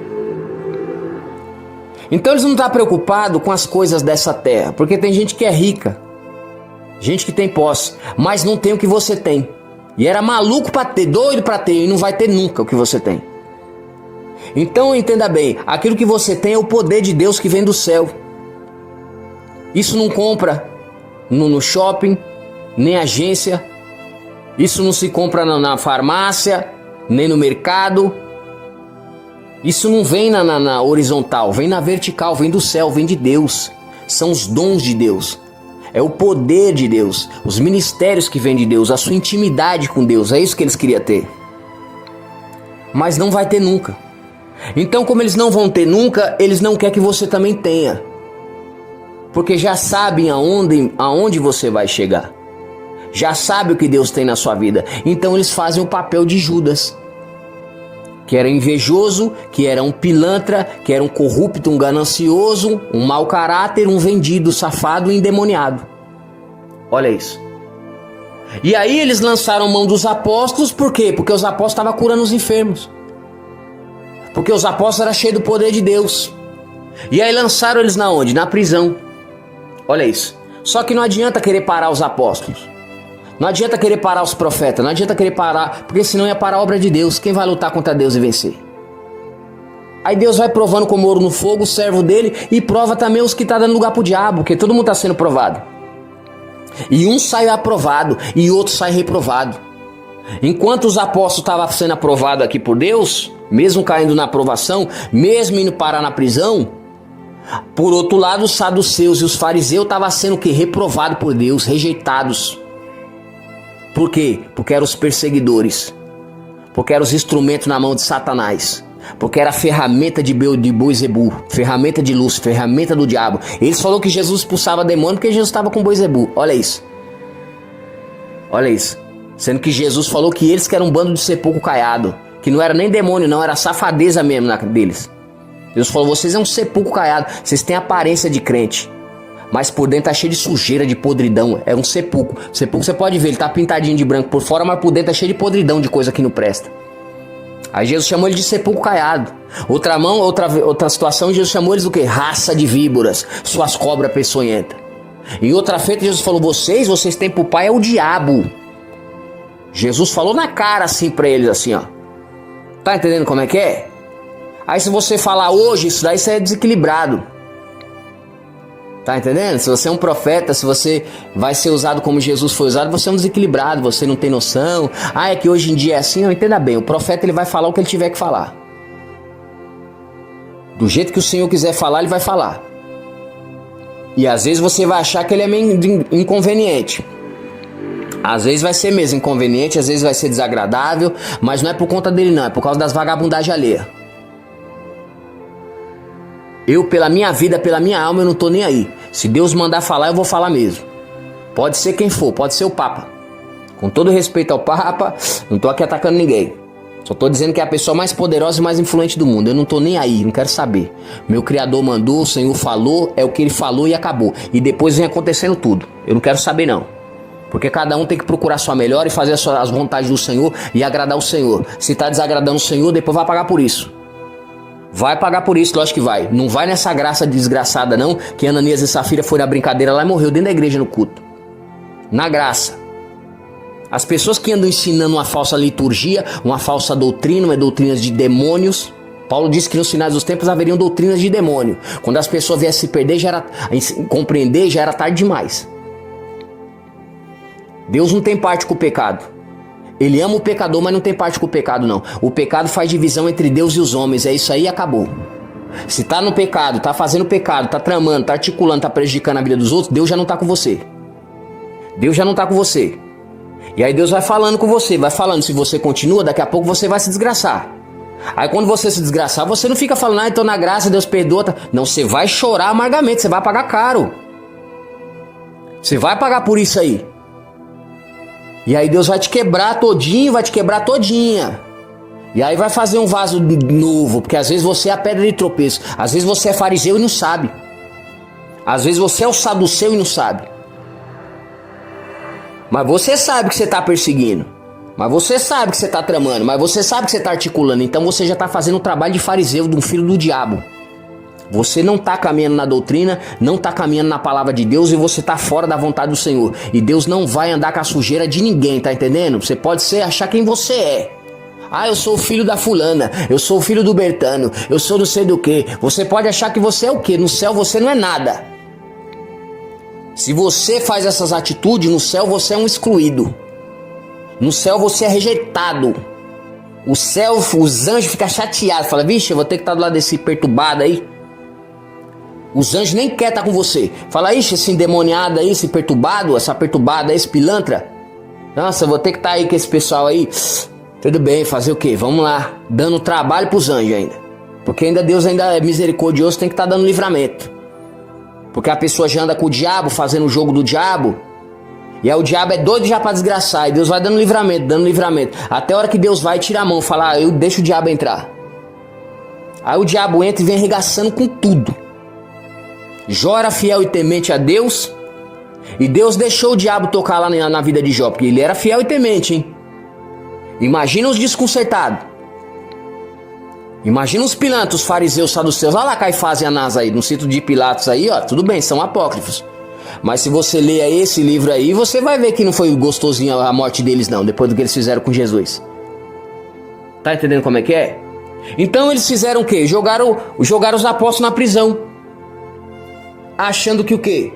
Então eles não estão preocupados com as coisas dessa terra, porque tem gente que é rica, gente que tem posse, mas não tem o que você tem. E era maluco para ter, doido para ter, e não vai ter nunca o que você tem. Então entenda bem, aquilo que você tem é o poder de Deus que vem do céu. Isso não compra no shopping, nem agência. Isso não se compra na farmácia, nem no mercado. Isso não vem na horizontal, vem na vertical, vem do céu, vem de Deus. São os dons de Deus. É o poder de Deus, os ministérios que vêm de Deus, a sua intimidade com Deus. É isso que eles queriam ter. Mas não vai ter nunca. Então, como eles não vão ter nunca, eles não querem que você também tenha. Porque já sabem aonde você vai chegar. Já sabe o que Deus tem na sua vida. Então eles fazem o papel de Judas, que era invejoso, que era um pilantra, que era um corrupto, um ganancioso, um mau caráter, um vendido, safado e endemoniado. Olha isso. E aí eles lançaram mão dos apóstolos, por quê? Porque os apóstolos estavam curando os enfermos. Porque os apóstolos eram cheios do poder de Deus. E aí lançaram eles na onde? Na prisão. Olha isso. Só que não adianta querer parar os apóstolos. Não adianta querer parar os profetas. Não adianta querer parar, porque senão ia parar a obra de Deus. Quem vai lutar contra Deus e vencer? Aí Deus vai provando como ouro no fogo o servo dele e prova também os que estão dando lugar pro diabo, porque todo mundo está sendo provado. E um sai aprovado e outro sai reprovado. Enquanto os apóstolos estavam sendo aprovados aqui por Deus, mesmo caindo na aprovação, mesmo indo parar na prisão, por outro lado os saduceus e os fariseus estavam sendo o quê? Reprovados por Deus, rejeitados. Por quê? Porque eram os perseguidores, porque eram os instrumentos na mão de Satanás, porque era a ferramenta de Boizebu, ferramenta de luz, ferramenta do diabo. Eles falaram que Jesus expulsava demônio porque Jesus estava com Boizebu. Olha isso. Olha isso. Sendo que Jesus falou que eles que eram um bando de sepulcro caiado, que não era nem demônio não, era safadeza mesmo deles. Deus falou, vocês é um sepulcro caiado, vocês têm aparência de crente, mas por dentro tá cheio de sujeira, de podridão. É um sepulcro. Sepulcro você pode ver, ele tá pintadinho de branco por fora, mas por dentro tá cheio de podridão, de coisa que não presta. Aí Jesus chamou ele de sepulcro caiado. Outra situação, Jesus chamou eles do quê? Raça de víboras, suas cobras peçonhentas. Em outra feita, Jesus falou, vocês têm pro pai é o diabo. Jesus falou na cara assim pra eles, assim, ó. Tá entendendo como é que é? Aí se você falar hoje, isso daí você é desequilibrado. Tá entendendo? Se você é um profeta, se você vai ser usado como Jesus foi usado, você é um desequilibrado, você não tem noção. É que hoje em dia é assim, não, entenda bem. O profeta ele vai falar o que ele tiver que falar. Do jeito que o Senhor quiser falar, ele vai falar. E às vezes você vai achar que ele é meio inconveniente. Às vezes vai ser mesmo inconveniente, às vezes vai ser desagradável, mas não é por conta dele não, é por causa das vagabundagens alheias. Eu, pela minha vida, pela minha alma, eu não tô nem aí. Se Deus mandar falar, eu vou falar mesmo. Pode ser quem for, pode ser o Papa. Com todo respeito ao Papa, não tô aqui atacando ninguém. Só tô dizendo que é a pessoa mais poderosa e mais influente do mundo. Eu não tô nem aí, não quero saber. Meu Criador mandou, o Senhor falou, é o que Ele falou e acabou. E depois vem acontecendo tudo. Eu não quero saber não. Porque cada um tem que procurar sua melhor e fazer as vontades do Senhor e agradar o Senhor. Se tá desagradando o Senhor, depois vai pagar por isso. Vai pagar por isso, lógico que vai. Não vai nessa graça desgraçada não, que Ananias e Safira foi na brincadeira lá e morreu dentro da igreja no culto. Na graça. As pessoas que andam ensinando uma falsa liturgia, uma falsa doutrina, uma doutrina de demônios. Paulo disse que nos finais dos tempos haveriam doutrinas de demônio. Quando as pessoas viessem se perder, compreender, já era tarde demais. Deus não tem parte com o pecado. Ele ama o pecador, mas não tem parte com o pecado não. O pecado faz divisão entre Deus e os homens. É isso aí e acabou. Se tá no pecado, tá fazendo pecado, tá tramando, tá articulando, tá prejudicando a vida dos outros, Deus já não tá com você. Deus já não tá com você. E aí Deus vai falando com você, vai falando. Se você continua, daqui a pouco você vai se desgraçar. Aí quando você se desgraçar, você não fica falando, então na graça Deus perdoa. Não, você vai chorar amargamente, você vai pagar caro. Você vai pagar por isso aí. E aí Deus vai te quebrar todinho, vai te quebrar todinha. E aí vai fazer um vaso novo, porque às vezes você é a pedra de tropeço. Às vezes você é fariseu e não sabe. Às vezes você é o saduceu e não sabe. Mas você sabe que você está perseguindo. Mas você sabe que você está tramando. Mas você sabe que você está articulando. Então você já está fazendo o trabalho de fariseu, de um filho do diabo. Você não está caminhando na doutrina, não está caminhando na palavra de Deus e você está fora da vontade do Senhor. E Deus não vai andar com a sujeira de ninguém, tá entendendo? Você pode achar quem você é. Eu sou o filho da fulana, eu sou o filho do Bertano, eu sou não sei do que. Você pode achar que você é o quê? No céu você não é nada. Se você faz essas atitudes, no céu você é um excluído. No céu você é rejeitado. O céu, os anjos ficam chateados, falam, vixe, eu vou ter que estar do lado desse perturbado aí. Os anjos nem querem estar com você. Fala, ixi, esse endemoniado aí, esse perturbado, essa perturbada aí, esse pilantra. Nossa, eu vou ter que estar aí com esse pessoal aí. Tudo bem, fazer o quê? Vamos lá. Dando trabalho pros anjos ainda. Porque ainda Deus ainda é misericordioso, tem que estar dando livramento. Porque a pessoa já anda com o diabo, fazendo o jogo do diabo. E aí o diabo é doido já pra desgraçar. E Deus vai dando livramento. Até a hora que Deus vai tirar a mão, falar, eu deixo o diabo entrar. Aí o diabo entra e vem arregaçando com tudo. Jó era fiel e temente a Deus. E Deus deixou o diabo tocar lá na vida de Jó, porque ele era fiel e temente, hein? Imagina os desconcertados. Imagina os pilantras, os fariseus, saduceus. Olha lá Caifás e Anás aí, no sítio de Pilatos aí, ó. Tudo bem, são apócrifos. Mas se você ler esse livro aí, você vai ver que não foi gostosinho a morte deles não, depois do que eles fizeram com Jesus. Tá entendendo como é que é? Então eles fizeram o quê? Jogaram os apóstolos na prisão. Achando que o quê?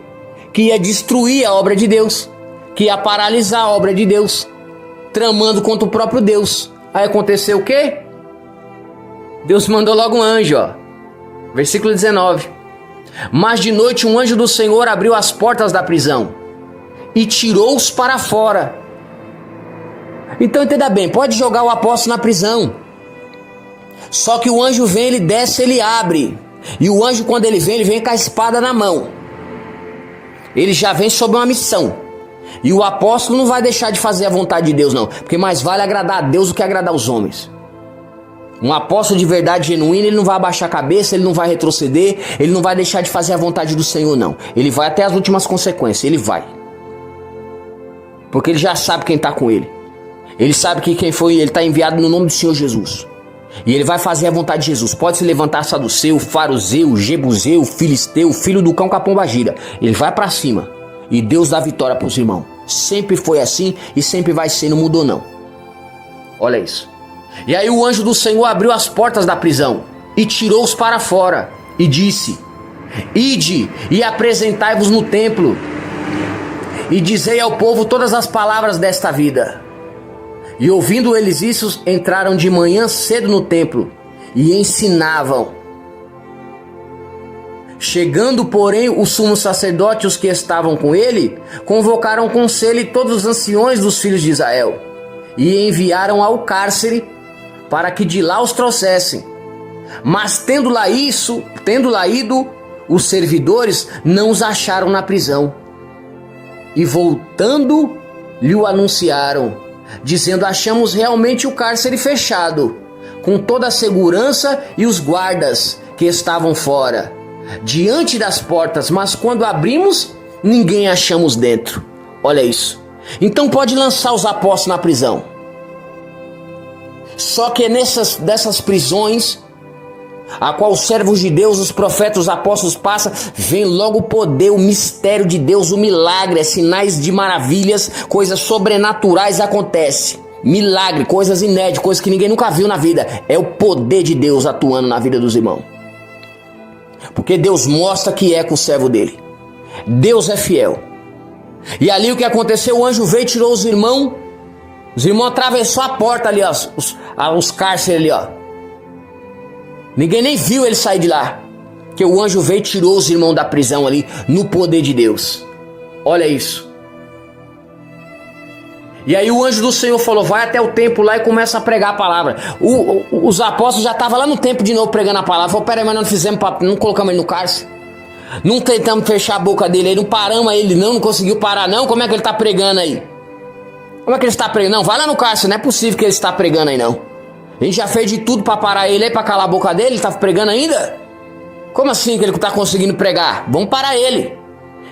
Que ia destruir a obra de Deus. Que ia paralisar a obra de Deus. Tramando contra o próprio Deus. Aí aconteceu o quê? Deus mandou logo um anjo, ó. Versículo 19. Mas de noite um anjo do Senhor abriu as portas da prisão e tirou-os para fora. Então entenda bem, pode jogar o apóstolo na prisão. Só que o anjo vem, ele desce, ele abre. E o anjo, quando ele vem com a espada na mão. Ele já vem sob uma missão. E o apóstolo não vai deixar de fazer a vontade de Deus não, porque mais vale agradar a Deus do que agradar os homens. Um apóstolo de verdade genuíno, ele não vai abaixar a cabeça, ele não vai retroceder, ele não vai deixar de fazer a vontade do Senhor não. Ele vai até as últimas consequências, ele vai. Porque ele já sabe quem está com ele. Ele sabe que quem foi, ele está enviado no nome do Senhor Jesus. E ele vai fazer a vontade de Jesus. Pode se levantar saduceu, fariseu, jebuseu, filisteu, filho do cão capombagira. Ele vai para cima. E Deus dá vitória para os irmãos. Sempre foi assim e sempre vai ser, não mudou não. Olha isso. E aí o anjo do Senhor abriu as portas da prisão e tirou-os para fora e disse: Ide e apresentai-vos no templo e dizei ao povo todas as palavras desta vida. E ouvindo eles isso, entraram de manhã cedo no templo e ensinavam. Chegando, porém, o sumo sacerdote e os que estavam com ele, convocaram conselho e todos os anciões dos filhos de Israel, e enviaram ao cárcere para que de lá os trouxessem. Mas tendo lá ido, os servidores não os acharam na prisão. E voltando, lhe o anunciaram, dizendo: achamos realmente o cárcere fechado, com toda a segurança e os guardas que estavam fora, diante das portas, mas quando abrimos, ninguém achamos dentro. Olha isso. Então pode lançar os apóstolos na prisão. Só que dessas prisões, a qual os servos de Deus, os profetas, os apóstolos passam, vem logo o poder, o mistério de Deus, o milagre, sinais de maravilhas, coisas sobrenaturais acontecem. Milagre, coisas inéditas, coisas que ninguém nunca viu na vida. É o poder de Deus atuando na vida dos irmãos. Porque Deus mostra que é com o servo dele. Deus é fiel. E ali o que aconteceu? O anjo veio e tirou os irmãos. Os irmãos atravessou a porta ali, ó, os cárceres ali, ó. Ninguém nem viu ele sair de lá. Porque o anjo veio e tirou os irmãos da prisão ali, no poder de Deus. Olha isso. E aí o anjo do Senhor falou: vai até o templo lá e começa a pregar a palavra. Os apóstolos já estavam lá no templo de novo pregando a palavra. Falou: peraí, mas não colocamos ele no cárcere. Não tentamos fechar a boca dele aí, não paramos ele não conseguiu parar não. Como é que ele está pregando aí? Como é que ele está pregando? Não, vai lá no cárcere, não é possível que ele está pregando aí não. A gente já fez de tudo para parar ele aí, para calar a boca dele, ele está pregando ainda? Como assim que ele está conseguindo pregar? Vamos parar ele.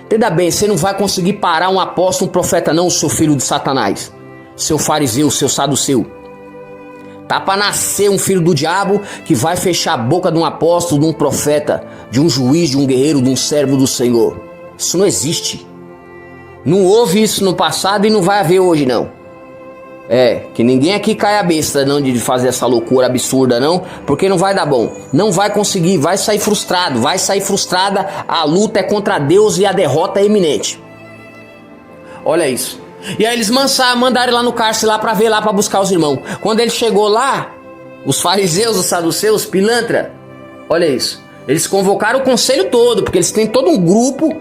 Entenda bem, você não vai conseguir parar um apóstolo, um profeta não, seu filho de Satanás, seu fariseu, seu saduceu. Tá para nascer um filho do diabo que vai fechar a boca de um apóstolo, de um profeta, de um juiz, de um guerreiro, de um servo do Senhor. Isso não existe. Não houve isso no passado e não vai haver hoje não. Que ninguém aqui cai a besta não de fazer essa loucura absurda não, porque não vai dar bom. Não vai conseguir, vai sair frustrado, vai sair frustrada. A luta é contra Deus e a derrota é iminente. Olha isso. E aí eles mandaram ele lá no cárcere lá para ver lá, para buscar os irmãos. Quando ele chegou lá, os fariseus, os saduceus, pilantra, olha isso. Eles convocaram o conselho todo, porque eles têm todo um grupo.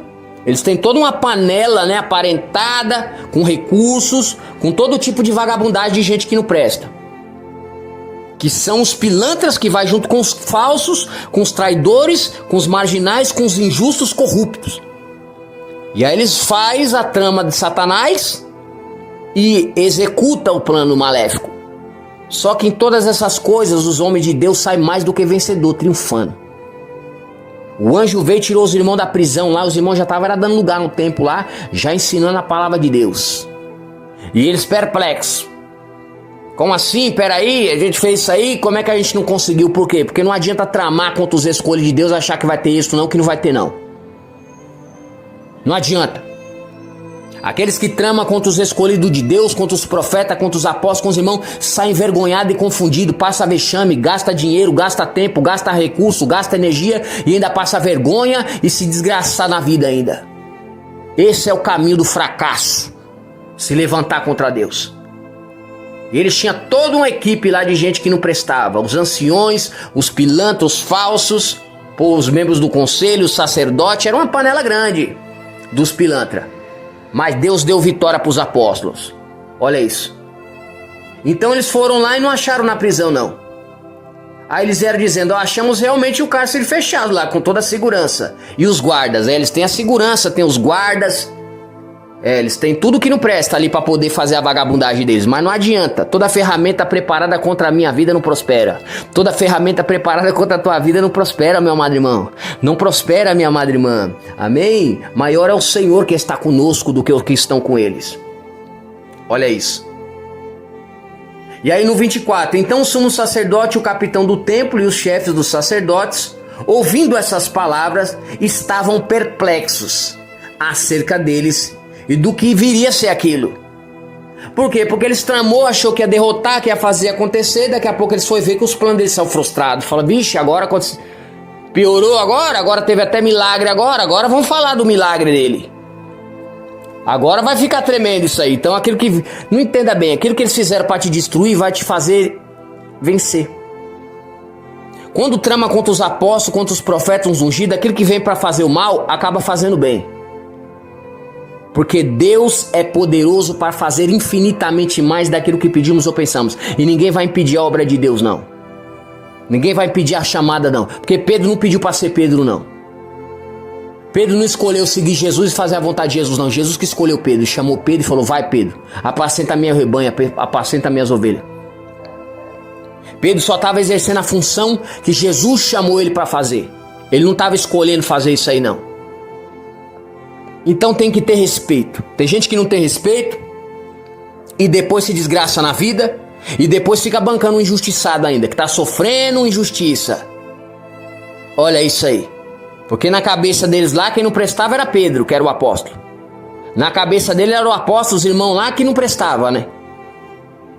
Eles têm toda uma panela, né, aparentada, com recursos, com todo tipo de vagabundagem de gente que não presta. Que são os pilantras que vai junto com os falsos, com os traidores, com os marginais, com os injustos, corruptos. E aí eles fazem a trama de Satanás e executam o plano maléfico. Só que em todas essas coisas os homens de Deus saem mais do que vencedor, triunfando. O anjo veio e tirou os irmãos da prisão lá. Os irmãos já estavam dando lugar no templo lá, já ensinando a palavra de Deus. E eles perplexos. Como assim? Peraí, a gente fez isso aí, como é que a gente não conseguiu? Por quê? Porque não adianta tramar contra os escolhos de Deus, achar que vai ter isso não, que não vai ter não. Não adianta. Aqueles que tramam contra os escolhidos de Deus, contra os profetas, contra os apóstolos, com os irmãos, saem envergonhados e confundidos, passa vexame, gasta dinheiro, gasta tempo, gasta recurso, gasta energia e ainda passa vergonha e se desgraçar na vida ainda. Esse é o caminho do fracasso, se levantar contra Deus. E eles tinham toda uma equipe lá de gente que não prestava, os anciões, os pilantras, os falsos, os membros do conselho, os sacerdotes, era uma panela grande dos pilantras. Mas Deus deu vitória para os apóstolos. Olha isso. Então eles foram lá e não acharam na prisão não. Aí eles vieram dizendo, achamos realmente o cárcere fechado lá, com toda a segurança. E os guardas, eles têm a segurança, tem os guardas. Eles têm tudo que não presta ali para poder fazer a vagabundagem deles. Mas não adianta, toda ferramenta preparada contra a minha vida não prospera. Toda ferramenta preparada contra a tua vida não prospera, meu amado irmão. Não prospera, minha amada irmã. Amém? Maior é o Senhor que está conosco do que os que estão com eles. Olha isso. E aí no 24, então o sumo sacerdote, o capitão do templo e os chefes dos sacerdotes, ouvindo essas palavras, estavam perplexos acerca deles e do que viria a ser aquilo. Por quê? Porque eles tramou, achou que ia derrotar, que ia fazer acontecer. Daqui a pouco eles foram ver que os planos deles são frustrados. Fala, vixe, agora piorou agora teve até milagre agora vamos falar do milagre dele. Agora vai ficar tremendo isso aí. Então aquilo que, não entenda bem, aquilo que eles fizeram para te destruir vai te fazer vencer. Quando trama contra os apóstolos, contra os profetas, uns ungidos, aquilo que vem para fazer o mal, acaba fazendo bem. Porque Deus é poderoso para fazer infinitamente mais daquilo que pedimos ou pensamos. E ninguém vai impedir a obra de Deus, não. Ninguém vai impedir a chamada, não. Porque Pedro não pediu para ser Pedro, não. Pedro não escolheu seguir Jesus e fazer a vontade de Jesus, não. Jesus que escolheu Pedro, chamou Pedro e falou, vai Pedro, apacenta minha rebanha, apacenta minhas ovelhas. Pedro só estava exercendo a função que Jesus chamou ele para fazer. Ele não estava escolhendo fazer isso aí, não. Então tem que ter respeito. Tem gente que não tem respeito e depois se desgraça na vida e depois fica bancando um injustiçado ainda, que está sofrendo injustiça. Olha isso aí. Porque na cabeça deles lá, quem não prestava era Pedro, que era o apóstolo. Na cabeça dele era o apóstolo, os irmãos lá que não prestava, né?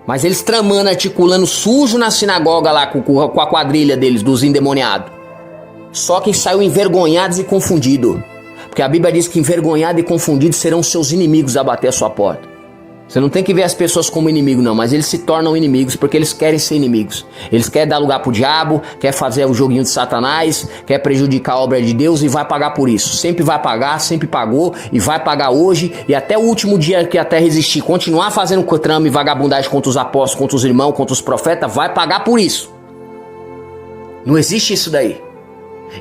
Mas eles tramando, articulando sujo na sinagoga lá com a quadrilha deles, dos endemoniados. Só que saiu envergonhados e confundidos. Porque a Bíblia diz que envergonhados e confundidos serão seus inimigos a bater a sua porta. Você não tem que ver as pessoas como inimigo não, mas eles se tornam inimigos porque eles querem ser inimigos. Eles querem dar lugar pro diabo, quer fazer o joguinho de Satanás, quer prejudicar a obra de Deus e vai pagar por isso. Sempre vai pagar, sempre pagou e vai pagar hoje e até o último dia que a terra existir, continuar fazendo trama e vagabundagem contra os apóstolos, contra os irmãos, contra os profetas, vai pagar por isso. Não existe isso daí.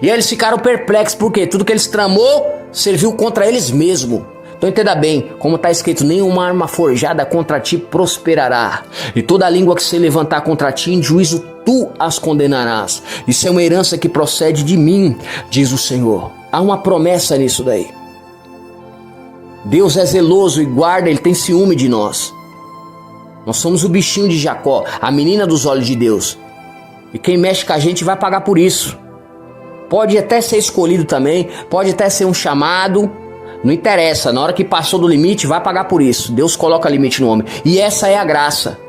E aí eles ficaram perplexos porque tudo que eles tramou serviu contra eles mesmos. Então entenda bem, como está escrito, nenhuma arma forjada contra ti prosperará. E toda língua que se levantar contra ti em juízo tu as condenarás. Isso é uma herança que procede de mim, diz o Senhor. Há uma promessa nisso daí. Deus é zeloso e guarda, Ele tem ciúme de nós. Nós somos o bichinho de Jacó, a menina dos olhos de Deus. E quem mexe com a gente vai pagar por isso. Pode até ser escolhido também, pode até ser um chamado, não interessa, na hora que passou do limite vai pagar por isso. Deus coloca limite no homem e essa é a graça.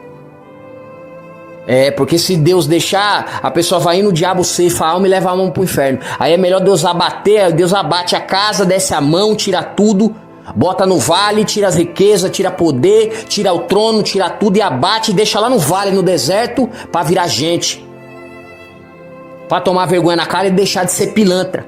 Porque se Deus deixar, a pessoa vai indo, o diabo ceifa a alma e leva a alma pro inferno. Aí é melhor Deus abater, Deus abate a casa, desce a mão, tira tudo, bota no vale, tira as riquezas, tira poder, tira o trono, tira tudo e abate e deixa lá no vale, no deserto, para virar gente. Para tomar vergonha na cara e deixar de ser pilantra.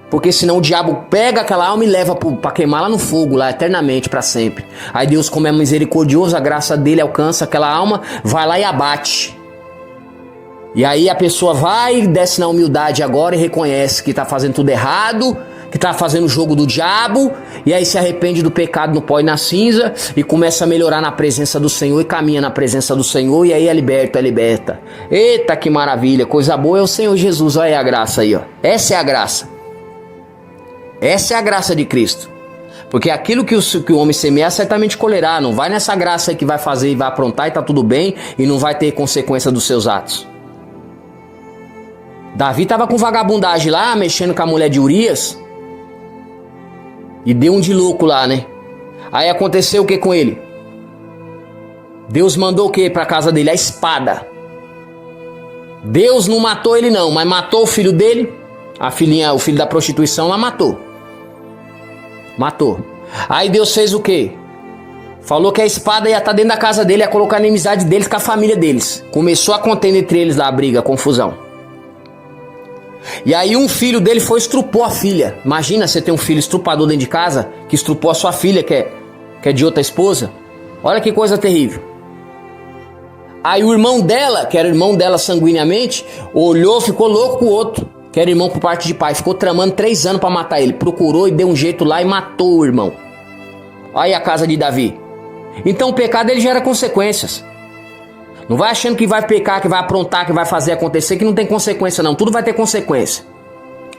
Porque senão o diabo pega aquela alma e leva para queimar lá no fogo, lá eternamente, para sempre. Aí Deus, como é misericordioso, a graça dele alcança aquela alma, vai lá e abate. E aí a pessoa vai e desce na humildade agora e reconhece que está fazendo tudo errado, que tá fazendo o jogo do diabo, e aí se arrepende do pecado no pó e na cinza, e começa a melhorar na presença do Senhor, e caminha na presença do Senhor, e aí é liberto, é liberta. Eita, que maravilha, coisa boa é o Senhor Jesus, olha aí a graça aí, ó. Essa é a graça. Essa é a graça de Cristo. Porque aquilo que o homem semear, certamente colherá. Não vai nessa graça aí que vai fazer e vai aprontar e tá tudo bem, e não vai ter consequência dos seus atos. Davi tava com vagabundagem lá, mexendo com a mulher de Urias, e deu um de louco lá, né? Aí aconteceu o que com ele? Deus mandou o que pra casa dele? A espada. Deus não matou ele não, mas matou o filho dele. A filhinha, o filho da prostituição lá matou. Matou. Aí Deus fez o que? Falou que a espada ia estar dentro da casa dele, ia colocar a inimizade deles com a família deles. Começou a contender entre eles lá a briga, a confusão. E aí um filho dele foi e estrupou a filha. Imagina você ter um filho estrupador dentro de casa, que estrupou a sua filha, que é de outra esposa. Olha que coisa terrível. Aí o irmão dela, que era irmão dela sanguineamente, olhou, ficou louco com o outro, que era irmão por parte de pai. Ficou tramando 3 anos pra matar ele. Procurou e deu um jeito lá e matou o irmão. Olha aí a casa de Davi. Então o pecado ele gera consequências. Não vai achando que vai pecar, que vai aprontar, que vai fazer acontecer, que não tem consequência não. Tudo vai ter consequência.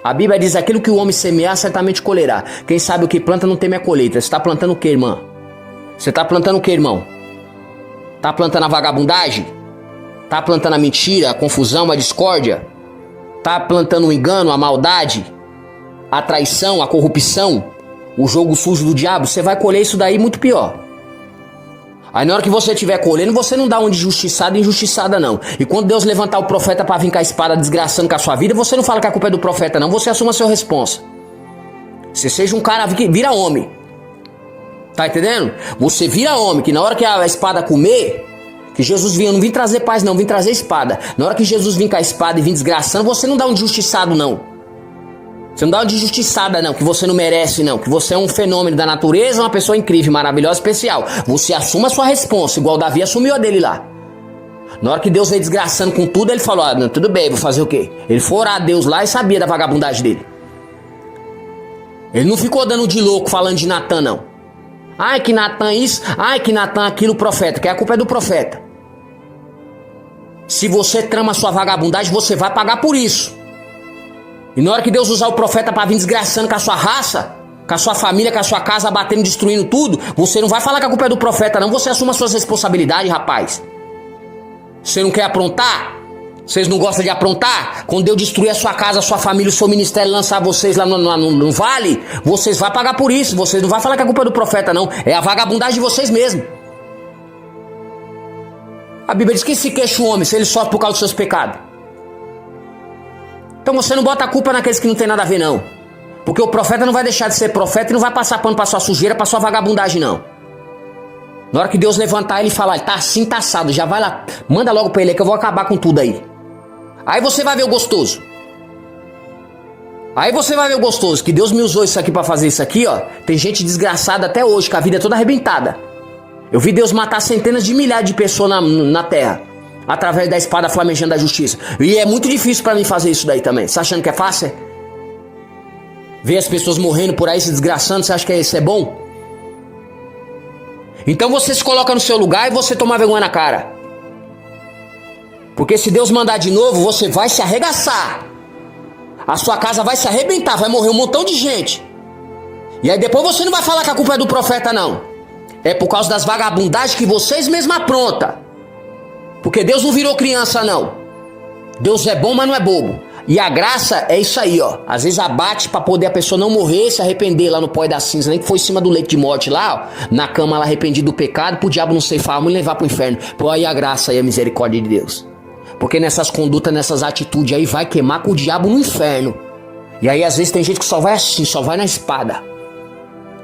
A Bíblia diz: aquilo que o homem semear, certamente colherá. Quem sabe o que planta não teme a colheita. Você está plantando o que, irmã? Você está plantando o que, irmão? Está plantando a vagabundagem? Está plantando a mentira, a confusão, a discórdia? Está plantando o engano, a maldade, a traição, a corrupção, o jogo sujo do diabo? Você vai colher isso daí muito pior. Aí na hora que você estiver colhendo, você não dá um de injustiçado e injustiçada não. E quando Deus levantar o profeta para vir com a espada desgraçando com a sua vida, você não fala que a culpa é do profeta não, você assuma a sua responsa. Você seja um cara que vira homem. Tá entendendo? Você vira homem, que na hora que a espada comer, que Jesus vinha, eu não vim trazer paz não, vim trazer espada. Na hora que Jesus vir com a espada e vir desgraçando, você não dá um de injustiçado não. Você não dá uma de injustiçada não, que você não merece não, que você é um fenômeno da natureza, uma pessoa incrível, maravilhosa, especial. Você assuma a sua responsa, igual Davi assumiu a dele lá. Na hora que Deus veio desgraçando com tudo, ele falou: não, tudo bem, vou fazer o quê? Ele foi orar a Deus lá e sabia da vagabundagem dele. Ele não ficou dando de louco falando de Natan não. Ai que Natan isso, ai que Natan aquilo, profeta, que a culpa é do profeta. Se você trama a sua vagabundagem, você vai pagar por isso. E na hora que Deus usar o profeta para vir desgraçando com a sua raça, com a sua família, com a sua casa, batendo, destruindo tudo, você não vai falar que a culpa é do profeta não, você assuma as suas responsabilidades, rapaz. Você não quer aprontar? Vocês não gostam de aprontar? Quando Deus destruir a sua casa, a sua família, o seu ministério, lançar vocês lá no vale, vocês vão pagar por isso. Vocês não vão falar que a culpa é do profeta não, é a vagabundagem de vocês mesmos. A Bíblia diz que se queixa o homem, se ele sofre por causa dos seus pecados. Então você não bota a culpa naqueles que não tem nada a ver não. Porque o profeta não vai deixar de ser profeta e não vai passar pano pra sua sujeira, pra sua vagabundagem não. Na hora que Deus levantar ele e falar: tá assim, tá assado, já vai lá, manda logo pra ele que eu vou acabar com tudo aí. Aí você vai ver o gostoso. Aí você vai ver o gostoso, que Deus me usou isso aqui pra fazer isso aqui, ó. Tem gente desgraçada até hoje, com a vida toda arrebentada. Eu vi Deus matar centenas de milhares de pessoas na terra, através da espada flamejante da justiça. E é muito difícil pra mim fazer isso daí também. Você achando que é fácil? Ver as pessoas morrendo por aí, se desgraçando, você acha que isso é bom? Então você se coloca no seu lugar e você toma vergonha na cara. Porque se Deus mandar de novo, você vai se arregaçar. A sua casa vai se arrebentar, vai morrer um montão de gente. E aí depois você não vai falar que a culpa é do profeta não. É por causa das vagabundagens que vocês mesmos aprontam. Porque Deus não virou criança não. Deus é bom, mas não é bobo. E a graça é isso aí, ó. Às vezes abate pra poder a pessoa não morrer, se arrepender lá no pó da cinza, nem que foi em cima do leito de morte lá, ó, na cama lá arrependido do pecado, pro diabo não ceifar a alma e levar pro inferno. Pô, aí a graça e a misericórdia de Deus. Porque nessas condutas, nessas atitudes aí, vai queimar com o diabo no inferno. E aí às vezes tem gente que só vai assim, só vai na espada.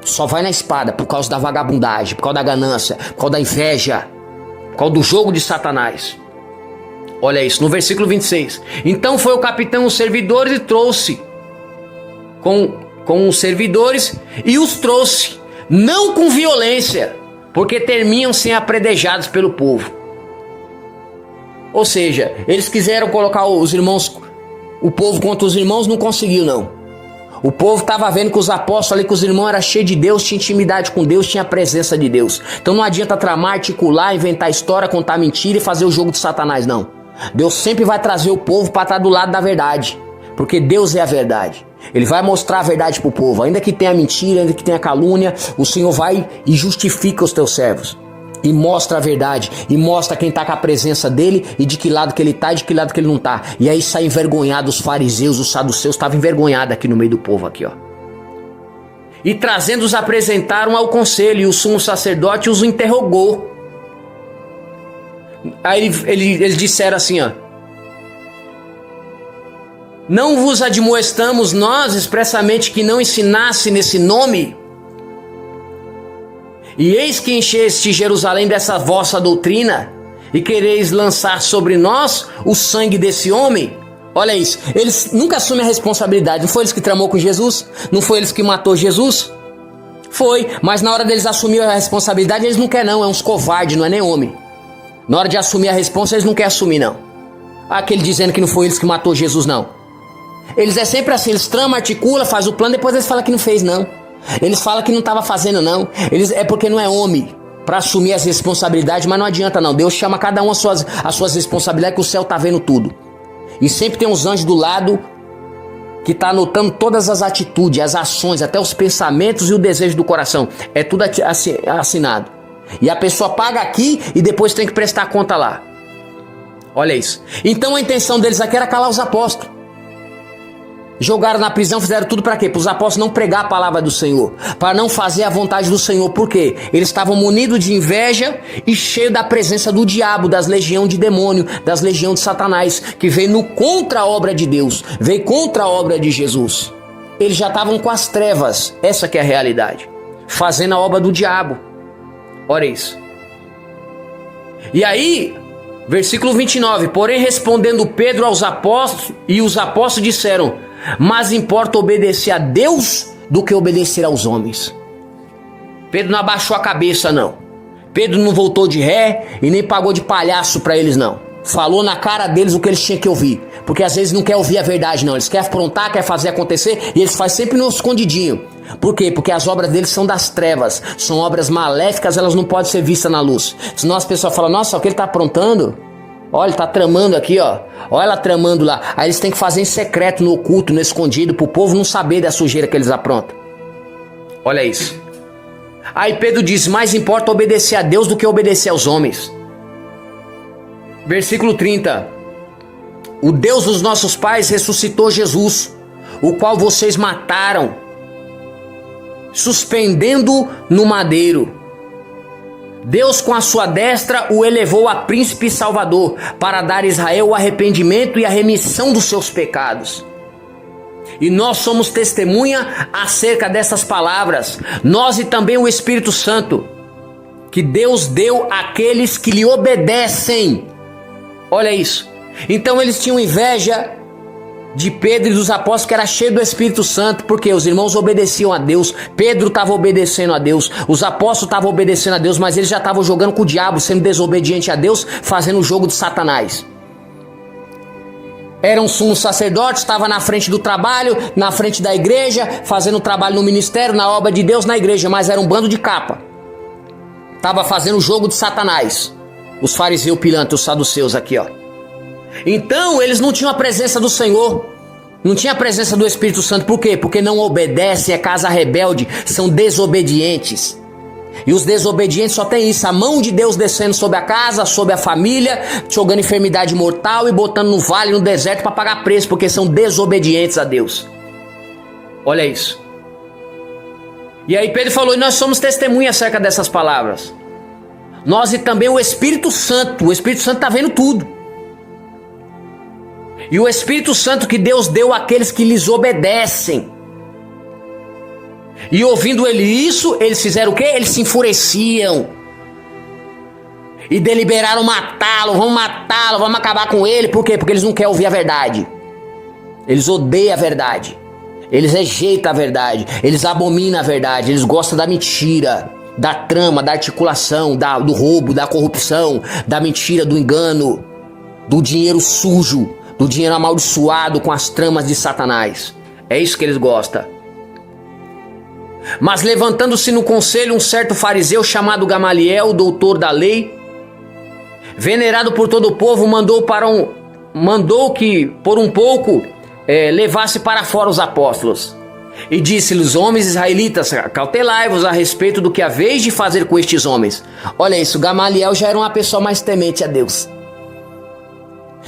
Só vai na espada por causa da vagabundagem, por causa da ganância, por causa da inveja, por causa do jogo de Satanás. Olha isso, no versículo 26. Então foi o capitão os servidores e trouxe com os servidores e os trouxe, não com violência, porque terminam sendo apredejados pelo povo. Ou seja, eles quiseram colocar os irmãos, o povo contra os irmãos, não conseguiu não. O povo estava vendo que os apóstolos ali, que os irmãos eram cheios de Deus, tinha intimidade com Deus, tinha a presença de Deus. Então não adianta tramar, articular, inventar história, contar mentira e fazer o jogo de Satanás, não. Deus sempre vai trazer o povo para estar do lado da verdade, porque Deus é a verdade. Ele vai mostrar a verdade para o povo, ainda que tenha mentira, ainda que tenha calúnia, o Senhor vai e justifica os teus servos. E mostra a verdade, e mostra quem está com a presença dele, e de que lado que ele está e de que lado que ele não está. E aí sai envergonhado os fariseus, os saduceus, estavam envergonhados aqui no meio do povo, aqui ó. E trazendo-os apresentaram ao conselho, e o sumo sacerdote os interrogou. Aí eles disseram assim ó: não vos admoestamos nós expressamente que não ensinasse nesse nome? E eis que encheste Jerusalém dessa vossa doutrina, e quereis lançar sobre nós o sangue desse homem? Olha isso, eles nunca assumem a responsabilidade. Não foi eles que tramou com Jesus? Não foi eles que matou Jesus? Foi, mas na hora deles assumir a responsabilidade, eles não querem não, é uns covardes, não é nem homem. Na hora de assumir a responsabilidade, eles não querem assumir não. Aquele dizendo que não foi eles que matou Jesus, não. Eles é sempre assim, eles tramam, articulam, faz o plano, depois eles falam que não fez não. Eles falam que não estava fazendo não. É porque não é homem para assumir as responsabilidades, mas não adianta não. Deus chama cada um as suas responsabilidades, que o céu está vendo tudo. E sempre tem uns anjos do lado que está anotando todas as atitudes, as ações, até os pensamentos e o desejo do coração. É tudo assinado. E a pessoa paga aqui e depois tem que prestar conta lá. Olha isso. Então a intenção deles aqui era calar os apóstolos. Jogaram na prisão, fizeram tudo para quê? Para os apóstolos não pregar a palavra do Senhor, para não fazer a vontade do Senhor. Por quê? Eles estavam munidos de inveja e cheios da presença do diabo, das legiões de demônio, das legiões de Satanás, que veio no contra a obra de Deus, veio contra a obra de Jesus. Eles já estavam com as trevas, essa que é a realidade, fazendo a obra do diabo. Olha isso. E aí, versículo 29, porém respondendo Pedro aos apóstolos, e os apóstolos disseram: mas importa obedecer a Deus do que obedecer aos homens. Pedro não abaixou a cabeça não. Pedro não voltou de ré e nem pagou de palhaço para eles não. Falou na cara deles o que eles tinham que ouvir. Porque às vezes não quer ouvir a verdade não. Eles querem afrontar, querem fazer acontecer, e eles fazem sempre no escondidinho. Por quê? Porque as obras deles são das trevas. São obras maléficas, elas não podem ser vistas na luz. Senão as pessoas falam: nossa, o que ele está aprontando? Olha, ele tá tramando aqui, ó. Olha ela tramando lá. Aí eles têm que fazer em secreto, no oculto, no escondido, pro povo não saber da sujeira que eles aprontam. Olha isso. Aí Pedro diz: mais importa obedecer a Deus do que obedecer aos homens. Versículo 30. O Deus dos nossos pais ressuscitou Jesus, o qual vocês mataram, suspendendo no madeiro. Deus com a sua destra o elevou a príncipe e salvador, para dar a Israel o arrependimento e a remissão dos seus pecados. E nós somos testemunha acerca dessas palavras, nós e também o Espírito Santo, que Deus deu àqueles que lhe obedecem. Olha isso. Então eles tinham inveja de Pedro e dos apóstolos, que era cheio do Espírito Santo, porque os irmãos obedeciam a Deus. Pedro estava obedecendo a Deus, os apóstolos estavam obedecendo a Deus, mas eles já estavam jogando com o diabo, sendo desobediente a Deus, fazendo o jogo de Satanás. Era um sumo sacerdote, estava na frente do trabalho, na frente da igreja, fazendo trabalho no ministério, na obra de Deus, na igreja, mas era um bando de capa. Estava fazendo o jogo de Satanás. Os fariseus pilantras, os saduceus aqui, ó. Então eles não tinham a presença do Senhor, não tinha a presença do Espírito Santo. Por quê? Porque não obedecem, é casa rebelde, são desobedientes. E os desobedientes só tem isso: a mão de Deus descendo sobre a casa, sobre a família, jogando enfermidade mortal e botando no vale, no deserto, para pagar preço, porque são desobedientes a Deus. Olha isso. E aí Pedro falou: e nós somos testemunhas acerca dessas palavras. Nós e também o Espírito Santo está vendo tudo. E o Espírito Santo que Deus deu àqueles que lhes obedecem. E ouvindo ele isso, eles fizeram o quê? Eles se enfureciam. E deliberaram matá-lo, vamos acabar com ele. Por quê? Porque eles não querem ouvir a verdade. Eles odeiam a verdade. Eles rejeitam a verdade. Eles abominam a verdade. Eles gostam da mentira, da trama, da articulação, do roubo, da corrupção, da mentira, do engano, do dinheiro sujo, do dinheiro amaldiçoado com as tramas de Satanás. É isso que eles gostam. Mas levantando-se no conselho um certo fariseu chamado Gamaliel, doutor da lei, venerado por todo o povo, mandou que por um pouco levasse para fora os apóstolos. E disse-lhes: homens israelitas, cautelai-vos a respeito do que haveis de fazer com estes homens. Olha isso, Gamaliel já era uma pessoa mais temente a Deus.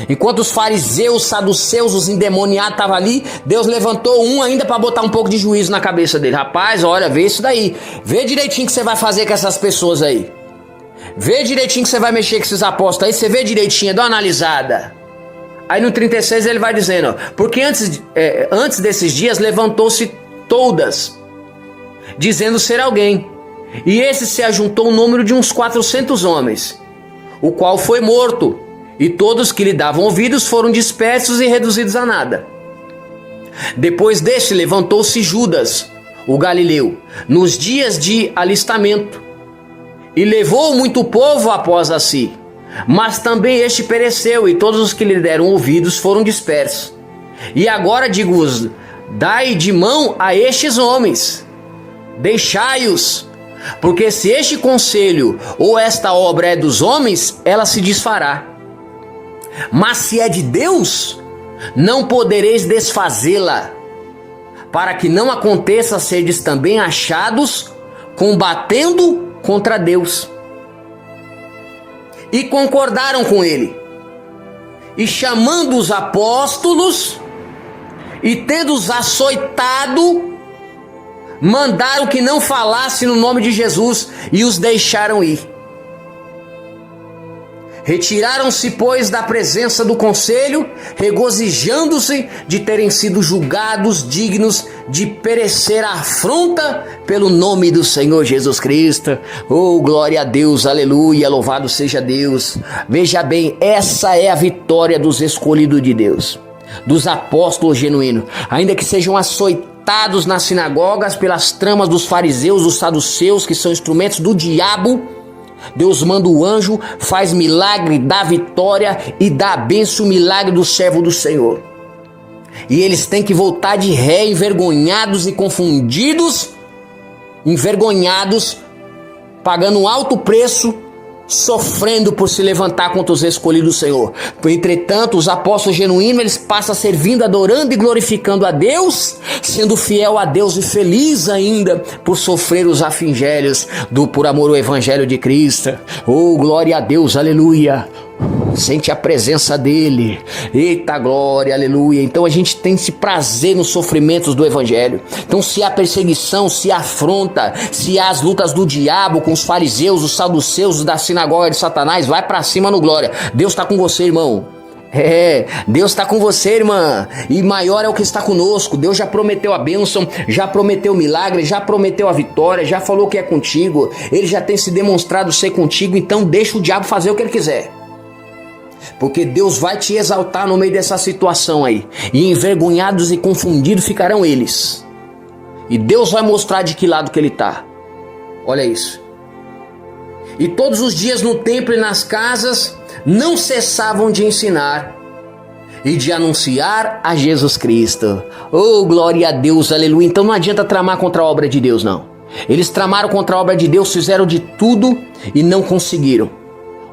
Enquanto os fariseus, saduceus, os endemoniados estavam ali, Deus levantou um ainda para botar um pouco de juízo na cabeça dele. Rapaz, olha, vê isso daí. Vê direitinho o que você vai fazer com essas pessoas aí. Vê direitinho que você vai mexer com esses apóstolos aí. Você vê direitinho, dá uma analisada. Aí no 36 ele vai dizendo, ó, porque antes desses dias levantou-se todas, dizendo ser alguém. E esse se ajuntou o número de uns 400 homens, o qual foi morto. E todos que lhe davam ouvidos foram dispersos e reduzidos a nada. Depois deste levantou-se Judas, o Galileu, nos dias de alistamento, e levou muito povo após a si. Mas também este pereceu, e todos os que lhe deram ouvidos foram dispersos. E agora digo-vos, dai de mão a estes homens, deixai-os, porque se este conselho ou esta obra é dos homens, ela se desfará. Mas se é de Deus, não podereis desfazê-la, para que não aconteça serdes também achados combatendo contra Deus. E concordaram com ele, e chamando os apóstolos, e tendo-os açoitado, mandaram que não falasse no nome de Jesus, e os deixaram ir. Retiraram-se, pois, da presença do conselho, regozijando-se de terem sido julgados dignos de perecer à afronta pelo nome do Senhor Jesus Cristo. Oh, glória a Deus, aleluia, louvado seja Deus. Veja bem, essa é a vitória dos escolhidos de Deus, dos apóstolos genuínos, ainda que sejam açoitados nas sinagogas pelas tramas dos fariseus, dos saduceus, que são instrumentos do diabo. Deus manda o anjo, faz milagre, dá vitória e dá a bênção, o milagre do servo do Senhor. E eles têm que voltar de ré, envergonhados e confundidos, pagando um alto preço, sofrendo por se levantar contra os escolhidos do Senhor. Entretanto, os apóstolos genuínos, eles passam servindo, adorando e glorificando a Deus, sendo fiel a Deus e feliz ainda por sofrer os afligélios por amor ao evangelho de Cristo. Oh, glória a Deus, aleluia. Sente a presença dele. Eita glória, aleluia. Então a gente tem esse prazer nos sofrimentos do evangelho. Então se há perseguição, se há afronta, se há as lutas do diabo com os fariseus, os saduceus da sinagoga de Satanás, vai pra cima no glória. Deus está com você, irmão. Deus está com você, irmã, e maior é o que está conosco. Deus já prometeu a bênção, já prometeu o milagre, já prometeu a vitória, já falou que é contigo. Ele já tem se demonstrado ser contigo, então deixa o diabo fazer o que ele quiser. Porque Deus vai te exaltar no meio dessa situação aí. E envergonhados e confundidos ficarão eles. E Deus vai mostrar de que lado que ele está. Olha isso. E todos os dias no templo e nas casas não cessavam de ensinar e de anunciar a Jesus Cristo. Oh, glória a Deus, aleluia. Então não adianta tramar contra a obra de Deus, não. Eles tramaram contra a obra de Deus, fizeram de tudo e não conseguiram.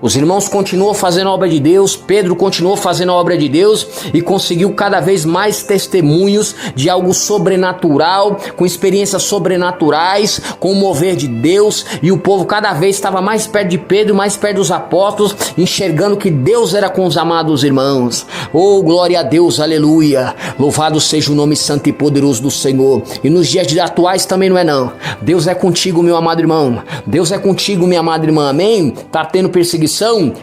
Os irmãos continuam fazendo a obra de Deus, Pedro continuou fazendo a obra de Deus e conseguiu cada vez mais testemunhos de algo sobrenatural, com experiências sobrenaturais, com o mover de Deus, e o povo cada vez estava mais perto de Pedro, mais perto dos apóstolos, enxergando que Deus era com os amados irmãos. Oh, glória a Deus, aleluia, louvado seja o nome santo e poderoso do Senhor. E nos dias atuais também não é não. Deus é contigo, meu amado irmão. Deus é contigo, minha amada irmã, amém? Tá tendo perseguição?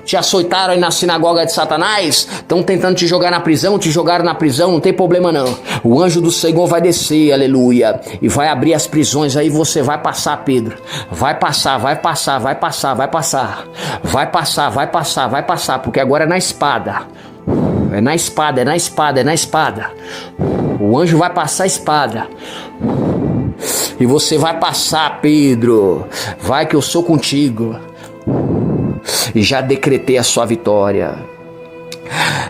Te açoitaram aí na sinagoga de Satanás, estão tentando te jogar na prisão, te jogaram na prisão, não tem problema não. O anjo do Senhor vai descer, aleluia, e vai abrir as prisões, aí você vai passar, Pedro. Vai passar, vai passar, vai passar, vai passar. Vai passar, vai passar, vai passar, porque agora é na espada. É na espada, é na espada, é na espada. O anjo vai passar a espada. E você vai passar, Pedro. Vai que eu sou contigo. E já decretei a sua vitória.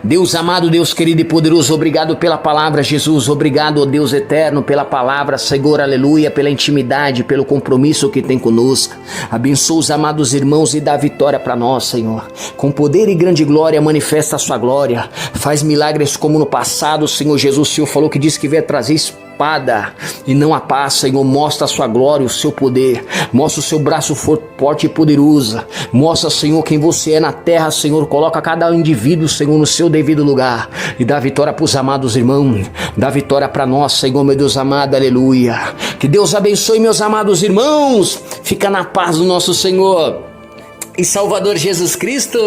Deus amado, Deus querido e poderoso, obrigado pela palavra, Jesus, obrigado, ó Deus eterno, pela palavra, Senhor, aleluia, pela intimidade, pelo compromisso que tem conosco. Abençoa os amados irmãos e dá vitória para nós, Senhor. Com poder e grande glória, manifesta a sua glória. Faz milagres como no passado, Senhor Jesus. O Senhor falou que disse que veio trazer espada e não a paz, Senhor. Mostra a sua glória, o seu poder, mostra o seu braço forte e poderoso, mostra, Senhor, quem você é na terra, Senhor. Coloca cada indivíduo, Senhor, no seu devido lugar e dá vitória para os amados irmãos, dá vitória para nós, Senhor, meu Deus amado, aleluia. Que Deus abençoe, meus amados irmãos. Fica na paz do nosso Senhor e Salvador Jesus Cristo.